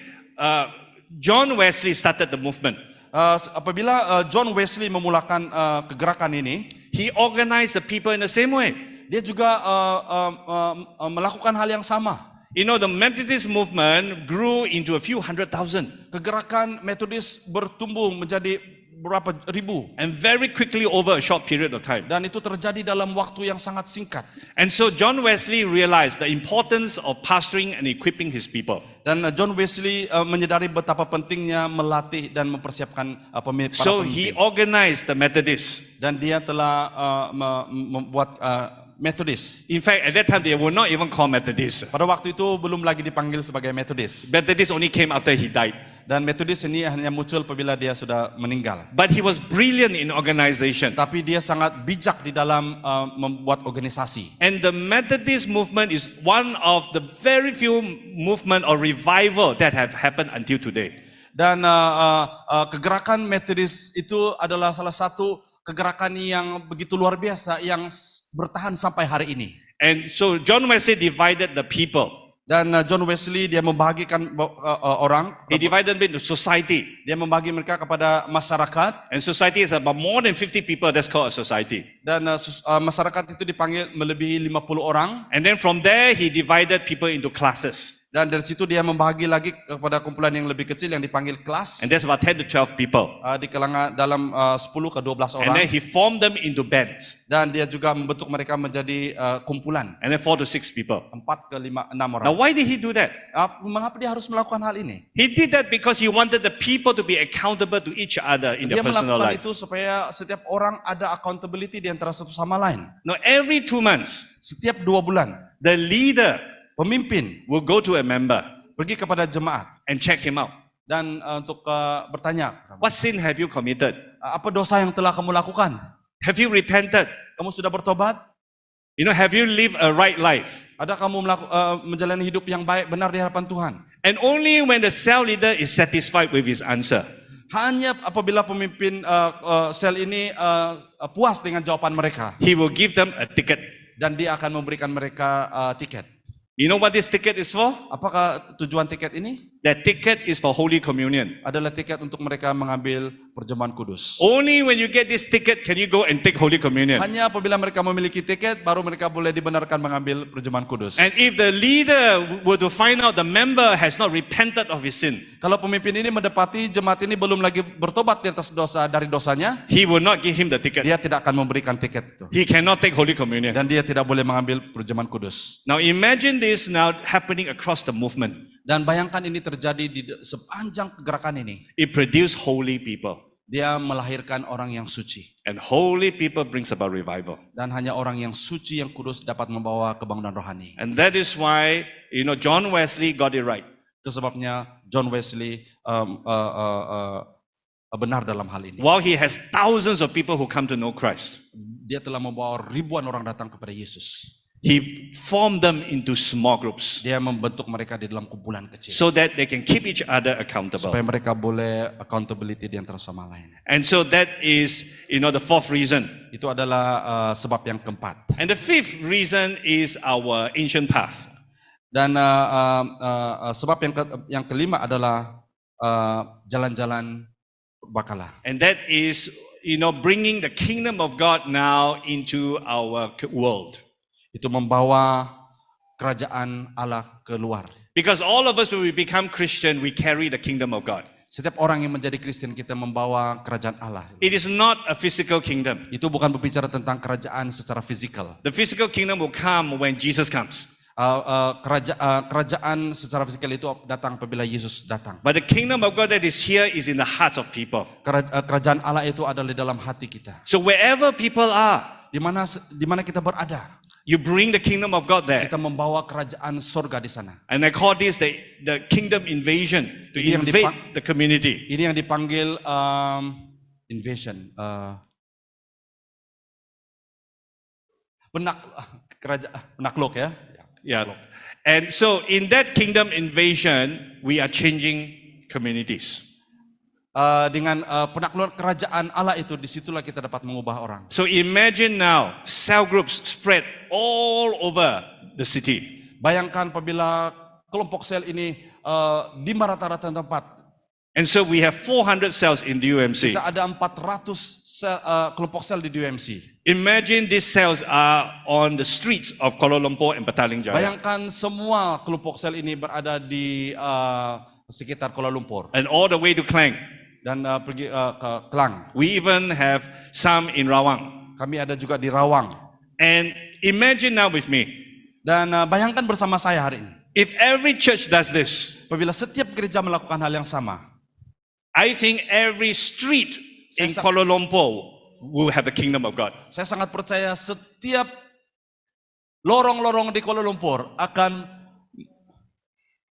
John Wesley started the movement, Apabila John Wesley memulakan kegerakan ini, he organized the people in the same way. dia juga melakukan hal yang sama. You know, the Methodist movement grew into a few 100,000. Kegerakan Metodis bertumbuh menjadi berapa ribu. And very quickly over a short period of time. Dan itu terjadi dalam waktu yang sangat singkat. And so John Wesley realized the importance of pastoring and equipping his people. Dan John Wesley menyadari betapa pentingnya melatih dan mempersiapkan para So he pemimpin. organized the Methodists. Dan dia telah membuat Metodis. In fact, at that time they were not even called Methodists. Pada waktu itu belum lagi dipanggil sebagai Metodis. Methodist only came after he died. Dan Metodis ini hanya muncul apabila dia sudah meninggal. But he was brilliant in organization. Tapi dia sangat bijak di dalam membuat organisasi. And the Methodist movement is one of the very few movement or revival that have happened until today. Dan kegerakan Metodis itu adalah salah satu kegerakan yang begitu luar biasa yang bertahan sampai hari ini. And so John Wesley divided the people. Dan John Wesley dia membagikan orang, He divided them into society. dia membagi mereka kepada masyarakat. And society is about more than 50 people. That's called a society. Dan masyarakat itu dipanggil melebihi 50 orang. And then from there, he divided people into classes. Dan dari situ dia membagi lagi kepada kumpulan yang lebih kecil yang dipanggil kelas. And there's about 10 to 12 people. Di kalangan dalam 10 ke 12 And then orang. he formed them into bands. Dan dia juga membentuk mereka menjadi kumpulan. And then 4 to 6 people. 4 ke 5, 6 Now, orang. why did he do that? Mengapa dia harus melakukan hal ini? He did that because he wanted the people to be accountable to each other in their Dia personal melakukan life. itu supaya setiap orang ada accountability di antara satu sama lain. Now, every 2 months, Setiap 2 bulan, the leader pemimpin will go to a member pergi kepada jemaat and check him out. dan untuk bertanya, What sin have you committed? apa dosa yang telah kamu lakukan? Have you repented? Kamu sudah bertobat? You know, have you lived a right life? Ada kamu menjalani hidup yang baik benar di hadapan Tuhan? And only when the cell leader is satisfied with his answer, Hanya apabila pemimpin sel ini puas dengan jawaban mereka he will give them a ticket. dan dia akan memberikan mereka tiket. You know what this ticket is for? Apakah tujuan tiket ini? That ticket is for Holy Communion. Adalah tiket untuk mereka mengambil perjamuan kudus. Only when you get this ticket can you go and take Holy Communion. Hanya apabila mereka memiliki tiket, baru mereka boleh dibenarkan mengambil perjamuan kudus. And if the leader were to find out the member has not repented of his sin, Kalau pemimpin ini mendapati jemaat ini belum lagi bertobat di atas dosa dari dosanya, he will not give him the ticket. dia tidak akan memberikan tiket itu. He cannot take Holy Communion. Dan dia tidak boleh mengambil perjamuan kudus. Now imagine this now happening across the movement. Dan bayangkan ini terjadi di sepanjang kegerakan ini. It produced holy people. Dia melahirkan orang yang suci. And holy people brings about revival. Dan hanya orang yang suci yang kudus dapat membawa kebangunan rohani. And that is why, John Wesley got it right. Itu sebabnya John Wesley benar dalam hal ini. While he has thousands of people who come to know Christ, Dia telah membawa ribuan orang datang kepada Yesus. he formed them into small groups Dia membentuk mereka di dalam kumpulan kecil so that they can keep each other accountable. supaya mereka boleh accountability di antara sama lain. And so that is, the fourth reason. Itu adalah sebab yang keempat. And the fifth reason is our ancient past. Dan sebab yang kelima adalah jalan-jalan berbakalah. And that is, bringing the kingdom of God now into our world. Itu membawa kerajaan Allah keluar. Because all of us, when we become Christian, we carry the kingdom of God. Setiap orang yang menjadi Kristen, kita membawa kerajaan Allah. It is not a physical kingdom. Itu bukan berbicara tentang kerajaan secara fisikal. The physical kingdom will come when Jesus comes. Kerajaan secara fisikal itu datang apabila Yesus datang. But the kingdom of God that is here is in the hearts of people. Kerajaan Allah itu adalah di dalam hati kita. So wherever people are, Di mana kita berada, you bring the kingdom of God there. kita membawa kerajaan surga di sana. And I call this the kingdom invasion, to Ini yang invade the community. Ini yang dipanggil invasion, penakluk ya. Yeah. And so in that kingdom invasion, we are changing communities. Dengan penaklukan kerajaan Allah itu, disitulah kita dapat mengubah orang. So imagine now, cell groups spread all over the city. Bayangkan apabila kelompok sel ini di rata-rata tempat. And so we have 400 cells in the UMC. Kita ada 400 kelompok sel di DUMC. Imagine these cells are on the streets of Kuala Lumpur and Petaling Jaya. Bayangkan semua kelompok sel ini berada di sekitar Kuala Lumpur And all the way to Klang. dan pergi ke Klang. We even have some in Rawang. Kami ada juga di Rawang. And imagine now with me, Dan bayangkan bersama saya hari ini, if every church does this, apabila setiap gereja melakukan hal yang sama, I think every street in Saya- Kuala Lumpur will have the kingdom of God. saya sangat percaya setiap lorong-lorong di Kuala Lumpur akan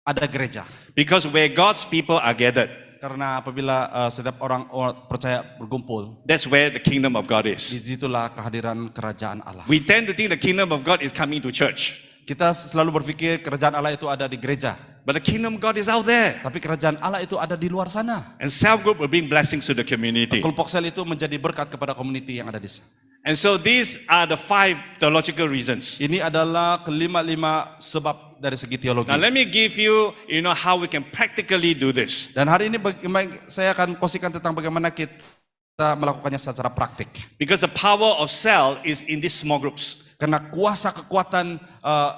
ada gereja. Because where God's people are gathered, Karena apabila setiap orang percaya berkumpul, that's where the kingdom of God is. disitulah kehadiran kerajaan Allah. We tend to think the kingdom of God is coming to church, Kita selalu berpikir kerajaan Allah itu ada di gereja. but the kingdom of God is out there. Tapi kerajaan Allah itu ada di luar sana. And cell group will bring blessings to the community. Kelompok sel itu menjadi berkat kepada komuniti yang ada di sana. And so these are the 5 theological reasons. Ini adalah kelima-lima sebab dari segi teologi. Now let me give you, how we can practically do this. Dan hari ini saya akan kongsikan tentang bagaimana kita melakukannya secara praktik. Because the power of cell is in these small groups. Karena kuasa kekuatan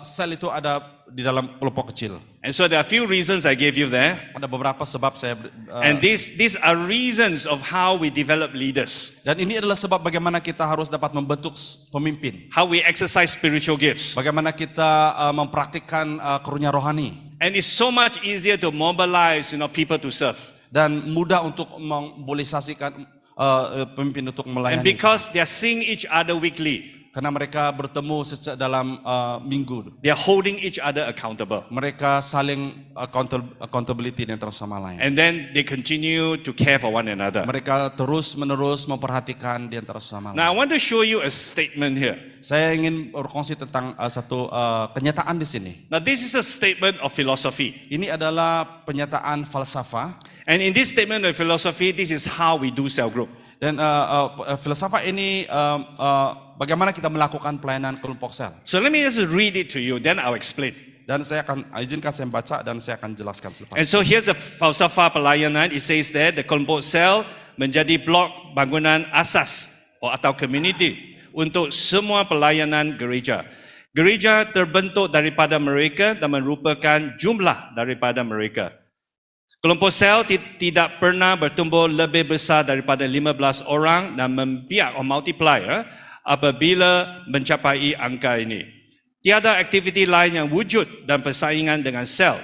sel itu ada di dalam kelompok kecil. And so there are a few reasons I gave you there. Ada beberapa sebab saya And these are reasons of how we develop leaders, dan ini adalah sebab bagaimana kita harus dapat membentuk pemimpin. how we exercise spiritual gifts. Bagaimana kita mempraktikkan karunia rohani. And it's so much easier to mobilize, people to serve. Dan mudah untuk memobilisasikan pemimpin untuk And melayani. because they are seeing each other weekly, Karena mereka bertemu dalam minggu. they are holding each other accountable. Mereka saling accountability di antara sama lain. And then they continue to care for one another. Mereka terus-menerus memperhatikan di antara sama lain. Now I want to show you a statement here. Saya ingin berkongsi tentang satu kenyataan di sini. Now this is a statement of philosophy. Ini adalah penyataan falsafah. And in this statement of philosophy, this is how we do cell group. Dan filsafat ini bagaimana kita melakukan pelayanan kelompok sel. So let me just read it to you, then I'll explain. Dan saya akan izinkan saya baca dan saya akan jelaskan selepas. And so here's the falsafah pelayanan. It says there, the kelompok sel menjadi blok bangunan asas atau community untuk semua pelayanan gereja. Gereja terbentuk daripada mereka dan merupakan jumlah daripada mereka. Kelompok sel tidak pernah bertumbuh lebih besar daripada 15 orang dan membiak multiplier apabila mencapai angka ini. Tiada aktiviti lain yang wujud dan persaingan dengan sel.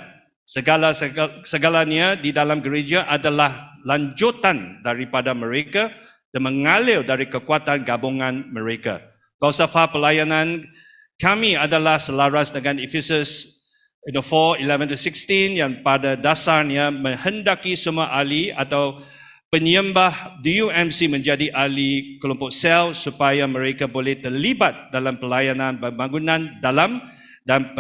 Segalanya di dalam gereja adalah lanjutan daripada mereka dan mengalir dari kekuatan gabungan mereka. Falsafah pelayanan kami adalah selaras dengan Efesus 4, 11 to 16 yang pada dasarnya menghendaki semua ahli atau penyembah DUMC menjadi ahli kelompok sel supaya mereka boleh terlibat dalam pelayanan pembangunan dalam dan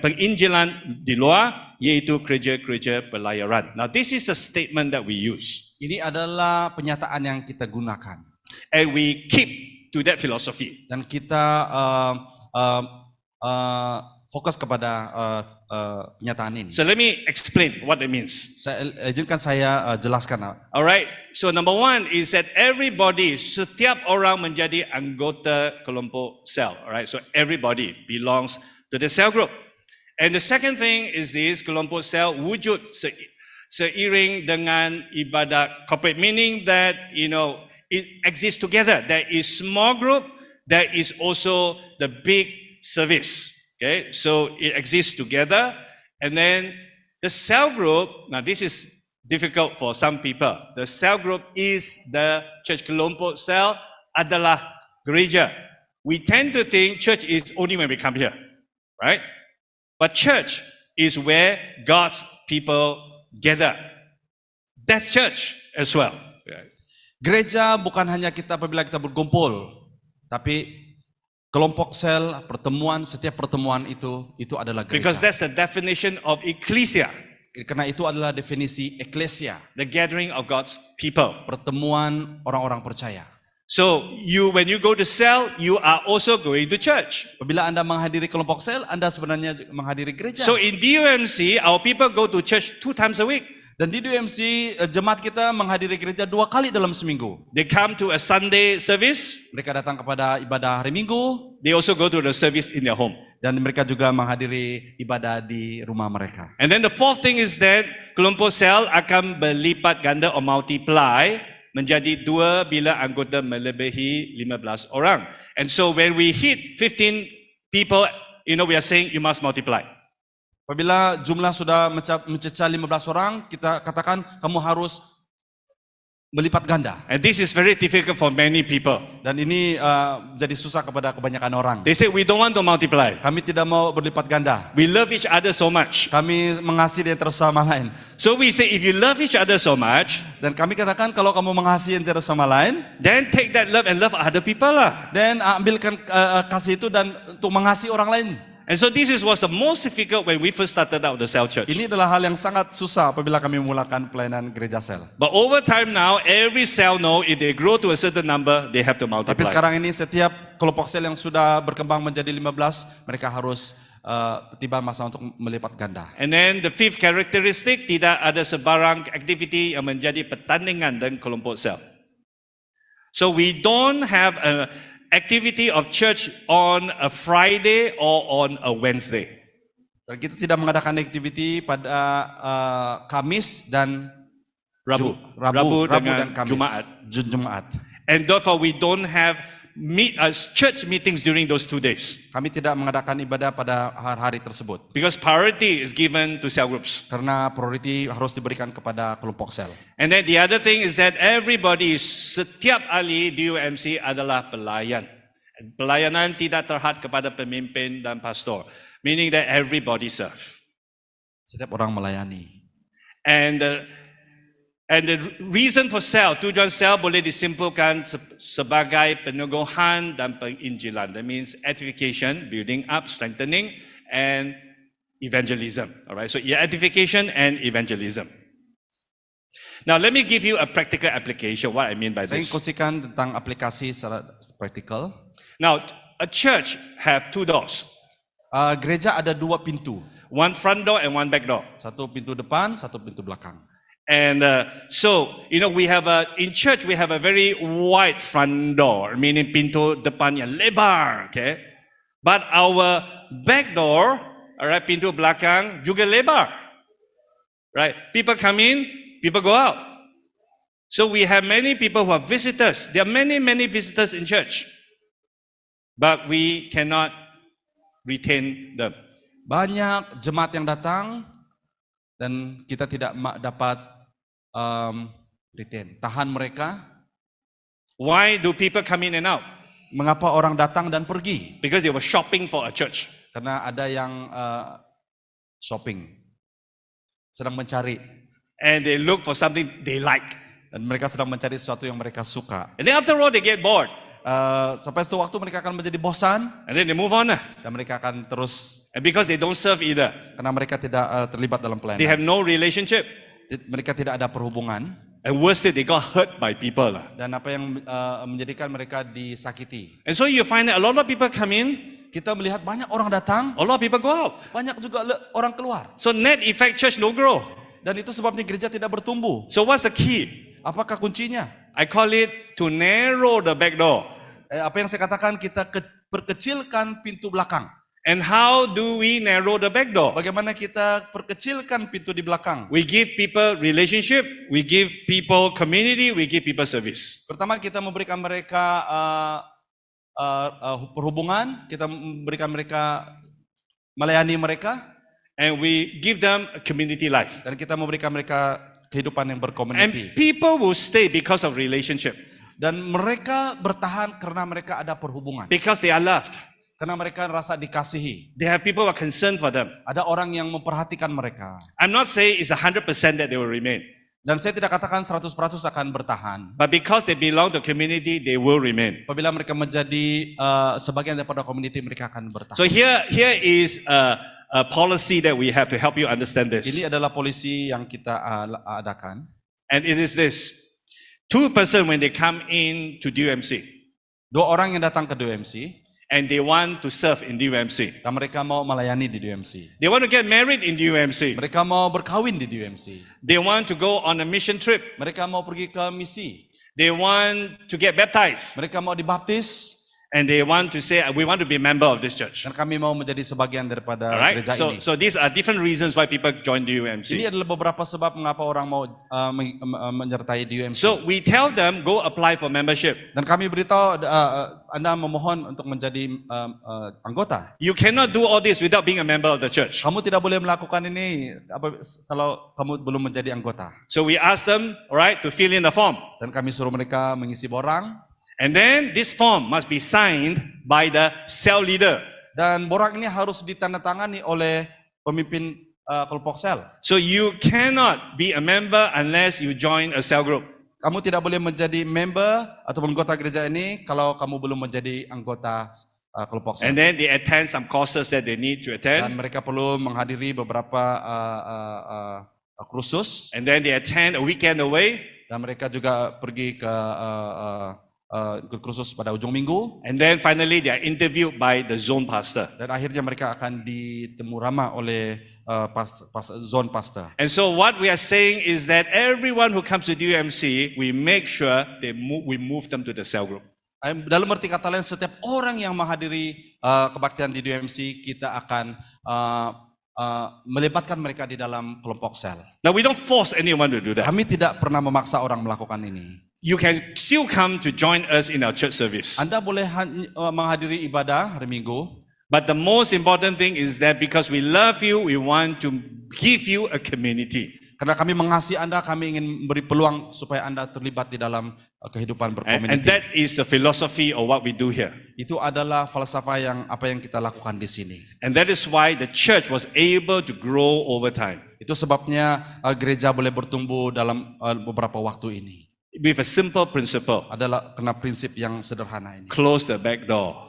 penginjilan di luar, yaitu gereja-gereja pelayaran. Now this is a statement that we use. Ini adalah penyataan yang kita gunakan. And we keep to that philosophy. Dan kita fokus kepada penyataan ini. So let me explain what it means. Izinkan saya jelaskan. Alright, so number one is that everybody, setiap orang menjadi anggota kelompok sel. Alright, so everybody belongs to the cell group. And the second thing is this, kelompok sel wujud seiring dengan ibadat corporate, meaning that, it exists together. There is small group, there is also the big service. Okay, so it exists together. And then the cell group, now this is difficult for some people. The cell group is the church. Kelompok sel adalah gereja. We tend to think church is only when we come here, right? But church is where God's people gather. That's church as well. Gereja bukan hanya kita apabila kita berkumpul, tapi kelompok sel, pertemuan, setiap pertemuan itu adalah gereja. Because that's the definition of ecclesia. Karena itu adalah definisi eklesia, The gathering of God's people. pertemuan orang-orang percaya. So when you go to cell, you are also going to church. Apabila Anda menghadiri kelompok sel, Anda sebenarnya menghadiri gereja. So in DUMC, our people go to church 2 times a week. Dan di DUMC, jemaat kita menghadiri gereja 2 kali dalam seminggu. They come to a Sunday service. Mereka datang kepada ibadah hari Minggu, They also go to the service in their home. dan mereka juga menghadiri ibadah di rumah mereka. And then the fourth thing is that kelompok sel akan berlipat ganda or multiply menjadi 2 bila anggota melebihi 15 orang. And so when we hit 15 people, we are saying you must multiply. Apabila jumlah sudah mencecah 15 orang, kita katakan kamu harus melipat ganda. And this is very difficult for many people. Dan ini jadi susah kepada kebanyakan orang. They say we don't want to multiply. Kami tidak mau berlipat ganda. We love each other so much. Kami mengasihi antara sama lain. So we say if you love each other so much, Dan kami katakan kalau kamu mengasihi antara sama lain, then take that love and love other people lah. dan ambilkan kasih itu dan untuk mengasihi orang lain. And so this was the most difficult when we first started out the cell church. Ini adalah hal yang sangat susah apabila kami memulakan pelayanan gereja sel. But over time now, every cell know if they grow to a certain number, they have to Tapi multiply. sekarang ini setiap kelompok sel yang sudah berkembang menjadi 15, mereka harus tiba masa untuk melipat ganda. And then the fifth characteristic, tidak ada sebarang aktiviti yang menjadi pertandingan dengan kelompok sel. So we don't have a activity of church on a Friday or on a Wednesday. Dan kita tidak mengadakan aktiviti pada Kamis dan Rabu Rabu dengan dan Kamis. Jumaat. Jumaat. And therefore we don't have church meetings during those 2 days. Kami tidak mengadakan ibadah pada hari-hari tersebut. Because priority is given to cell groups. Karena priority harus diberikan kepada kelompok sel. And then the other thing is that everybody, setiap ahli di UMC adalah pelayan. Pelayanan tidak terhad kepada pemimpin dan pastor. Meaning that everybody serve. Setiap orang melayani. And the reason for cell, tujuan cell boleh disimpulkan sebagai peneguhan dan penginjilan. That means edification, building up, strengthening, and evangelism. Alright, so edification and evangelism. Now let me give you a practical application, what I mean by Saya ingin this. kongsikan tentang aplikasi secara praktikal. Now, a church have 2 doors. Gereja ada 2 pintu. One front door and one back door. Satu pintu depan, satu pintu belakang. And so, in church we have a very wide front door, meaning pintu depan yang lebar, okay? But our back door, alright, pintu belakang juga lebar, right? People come in, people go out. So we have many people who are visitors. There are many, many visitors in church, but we cannot retain them. Banyak jemaat yang datang dan kita tidak dapat retain, tahan mereka. Why do people come in and out? Mengapa orang datang dan pergi? Because they were shopping for a church. Karena ada yang shopping, sedang mencari, and they look for something they like. dan mereka sedang mencari sesuatu yang mereka suka. And then after all, they get bored, Sampai suatu waktu mereka akan menjadi bosan and then they move on. dan mereka akan terus And because they don't serve either, karena mereka tidak terlibat dalam they pelayanan. have no relationship. Mereka tidak ada perhubungan And worse still, they got hurt by people. dan apa yang menjadikan mereka disakiti. And so you find that a lot of people come in, Kita melihat banyak orang datang, a lot of people go out. banyak juga orang keluar. So net effect, church don't grow. Dan itu sebabnya gereja tidak bertumbuh. So what's the key? Apakah kuncinya? I call it to narrow the back door. Apa yang saya katakan, kita perkecilkan pintu belakang. And how do we narrow the back door? Bagaimana kita perkecilkan pintu di belakang? We give people relationship, we give people community, we give people service. Pertama, kita memberikan mereka perhubungan, kita memberikan mereka, melayani mereka, And we give them a community life. dan kita memberikan mereka kehidupan yang And berkomuniti. people will stay because of relationship, Dan mereka bertahan karena mereka ada perhubungan. because they are loved. Karena mereka merasa dikasihi. They have people who are concerned for them. Ada orang yang memperhatikan mereka. I'm not saying it's 100% that they will remain, Dan saya tidak katakan 100% akan bertahan. but because they belong to community, they will remain. Apabila mereka menjadi sebagian daripada komuniti, mereka akan bertahan. So here is a policy that we have to help you understand this. Ini adalah polisi yang kita adakan. And it is this. 2% when they come in to DUMC, 2 orang yang datang ke DUMC, and they want to serve in DUMC. dan mereka mau melayani di DUMC. They want to get married in DUMC. Mereka mau berkawin di DUMC. They want to go on a mission trip. Mereka mau pergi ke misi. They want to get baptized. Mereka mau dibaptis. And they want to say, we want to be a member of this church. Dan kami mau menjadi sebagian daripada Alright? gereja ini. So these are different reasons why people join Ini DUMC. adalah beberapa sebab mengapa orang mau menyertai DUMC. So we tell them, go apply for membership. Dan kami beritahu Anda memohon untuk menjadi anggota. You cannot do all this without being a member of the church. Kamu tidak boleh melakukan ini kalau kamu belum menjadi anggota. So we ask them, all right, to fill in the form. Dan kami suruh mereka mengisi borang. And then this form must be signed by the cell leader. Dan borang ini harus ditandatangani oleh pemimpin kelompok sel. So you cannot be a member unless you join a cell group. Kamu tidak boleh menjadi member atau anggota gereja ini kalau kamu belum menjadi anggota kelompok sel. And then they attend some courses that they need to Dan attend. mereka perlu menghadiri beberapa kursus. And then they attend a weekend away. Dan mereka juga pergi ke ikut kursus pada ujung minggu. And then finally they are interviewed by the zone pastor. Dan akhirnya mereka akan ditemu ramah oleh zone pastor. And so what we are saying is that everyone who comes to DUMC, we make sure we move them to the cell group. Dalam arti kata lain, setiap orang yang menghadiri kebaktian di DUMC, kita akan melibatkan mereka di dalam kelompok sel. Now we don't force anyone to do that. Kami tidak pernah memaksa orang melakukan ini. You can still come to join us in our church service. Anda boleh menghadiri ibadah hari Minggu. But the most important thing is that because we love you, we want to give you a community. Karena kami mengasihi Anda, kami ingin beri peluang supaya Anda terlibat di dalam kehidupan And berkomuniti. that is the philosophy of what we do here. Itu adalah falsafah apa yang kita lakukan di sini. And that is why the church was able to grow over time. Itu sebabnya gereja boleh bertumbuh dalam beberapa waktu ini. With a simple principle. Adalah kena prinsip yang sederhana ini. Close the back door.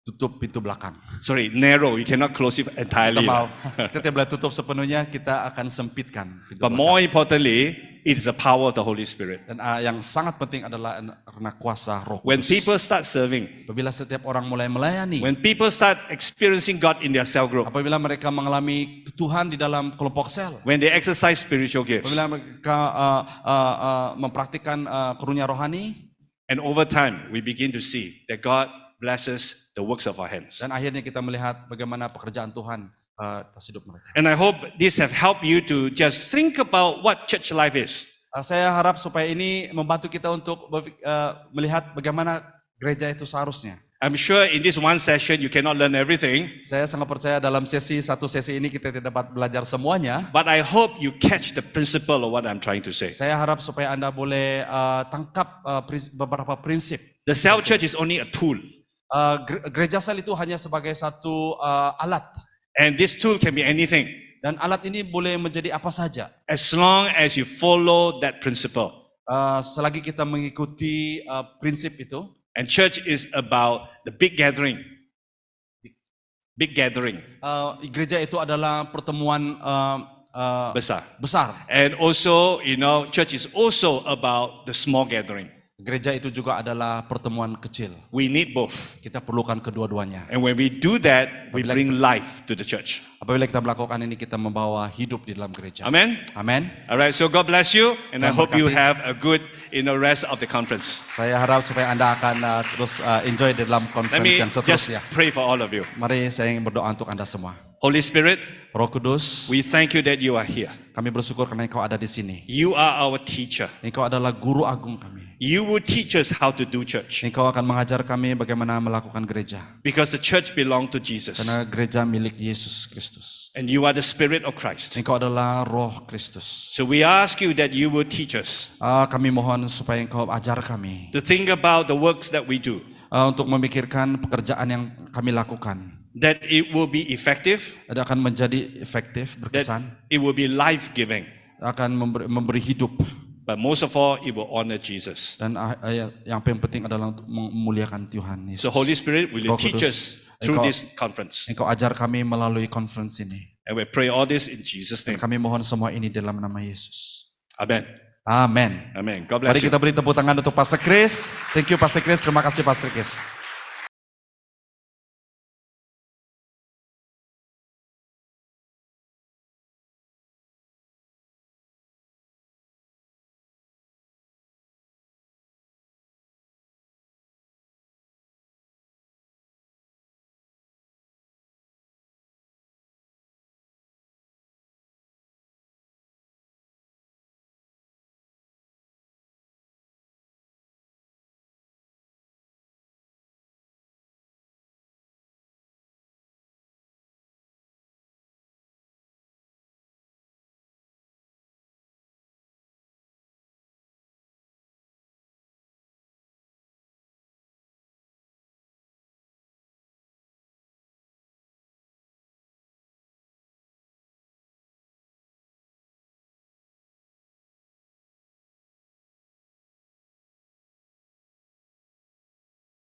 Tutup pintu belakang. Sorry, narrow. You cannot close it entirely. Maaf, kita tidak boleh tutup sepenuhnya, kita akan sempitkan pintu But belakang. more importantly, it is the power of the Holy Spirit. Dan yang sangat penting adalah karena kuasa Roh When Kudus. people start serving, Apabila setiap orang mulai melayani, when people start experiencing God in their cell group, apabila mereka mengalami Tuhan di dalam kelompok sel, when they exercise spiritual gifts, apabila mereka mempraktikkan karunia rohani, and over time we begin to see that God blesses the works of our hands. dan akhirnya kita melihat bagaimana pekerjaan Tuhan atas hidup mereka. And I hope this have helped you to just think about what church life is. Saya harap supaya ini membantu kita untuk melihat bagaimana gereja itu seharusnya. I'm sure in this one session you cannot learn everything, Saya sangat percaya dalam satu sesi ini kita tidak dapat belajar semuanya. but I hope you catch the principle of what I'm trying to say. Saya harap supaya Anda boleh tangkap beberapa prinsip. The cell church is only a tool, Gereja sel itu hanya sebagai satu alat. and this tool can be anything. Dan alat ini boleh menjadi apa saja. as long as you follow that principle. Selagi kita mengikuti prinsip itu. And church is about the big gathering. Big gathering. Gereja itu adalah pertemuan besar. And also, church is also about the small gathering. Gereja itu juga adalah pertemuan kecil. We need both. Kita perlukan kedua-duanya. And when we do that, we bring life to the church. Apabila kita melakukan ini, kita membawa hidup di dalam gereja. Amen. Amen. All right, so God bless you, and I Tuhan hope you berkati. have a good rest of the conference. Saya harap supaya Anda akan terus enjoy di dalam Let conference me yang just seterusnya. pray for all of you. Mari saya ingin berdoa untuk Anda semua. Holy Spirit, Roh Kudus, we thank you that you are here. kami bersyukur karena Engkau ada di sini. You are our teacher. Engkau adalah guru agung kami. You will teach us how to do church, Engkau akan mengajar kami bagaimana melakukan gereja. because the church belongs to Jesus, Karena gereja milik Yesus Kristus. and you are the Spirit of Christ. Engkau adalah Roh Kristus. So we ask you that you will teach us Kami mohon supaya Engkau ajar kami to think about the works that we do, untuk memikirkan pekerjaan yang kami lakukan. that it will be effective, Dan akan menjadi efektif, that berkesan, it will be life-giving, akan memberi hidup. but most of all, it will honor Jesus. Dan yang paling penting adalah untuk memuliakan Tuhan Yesus. So Holy Spirit, will you Roh teach Kudus, us through Engkau- this conference? Engkau ajar kami melalui conference ini. And we pray all this in Jesus' Dan name. kami mohon semua ini dalam nama Yesus. Amen. Amin. Amen. God Mari bless you. kita beri tepuk tangan untuk Pastor Chris. Thank you Pastor Chris. Terima kasih Pastor Chris.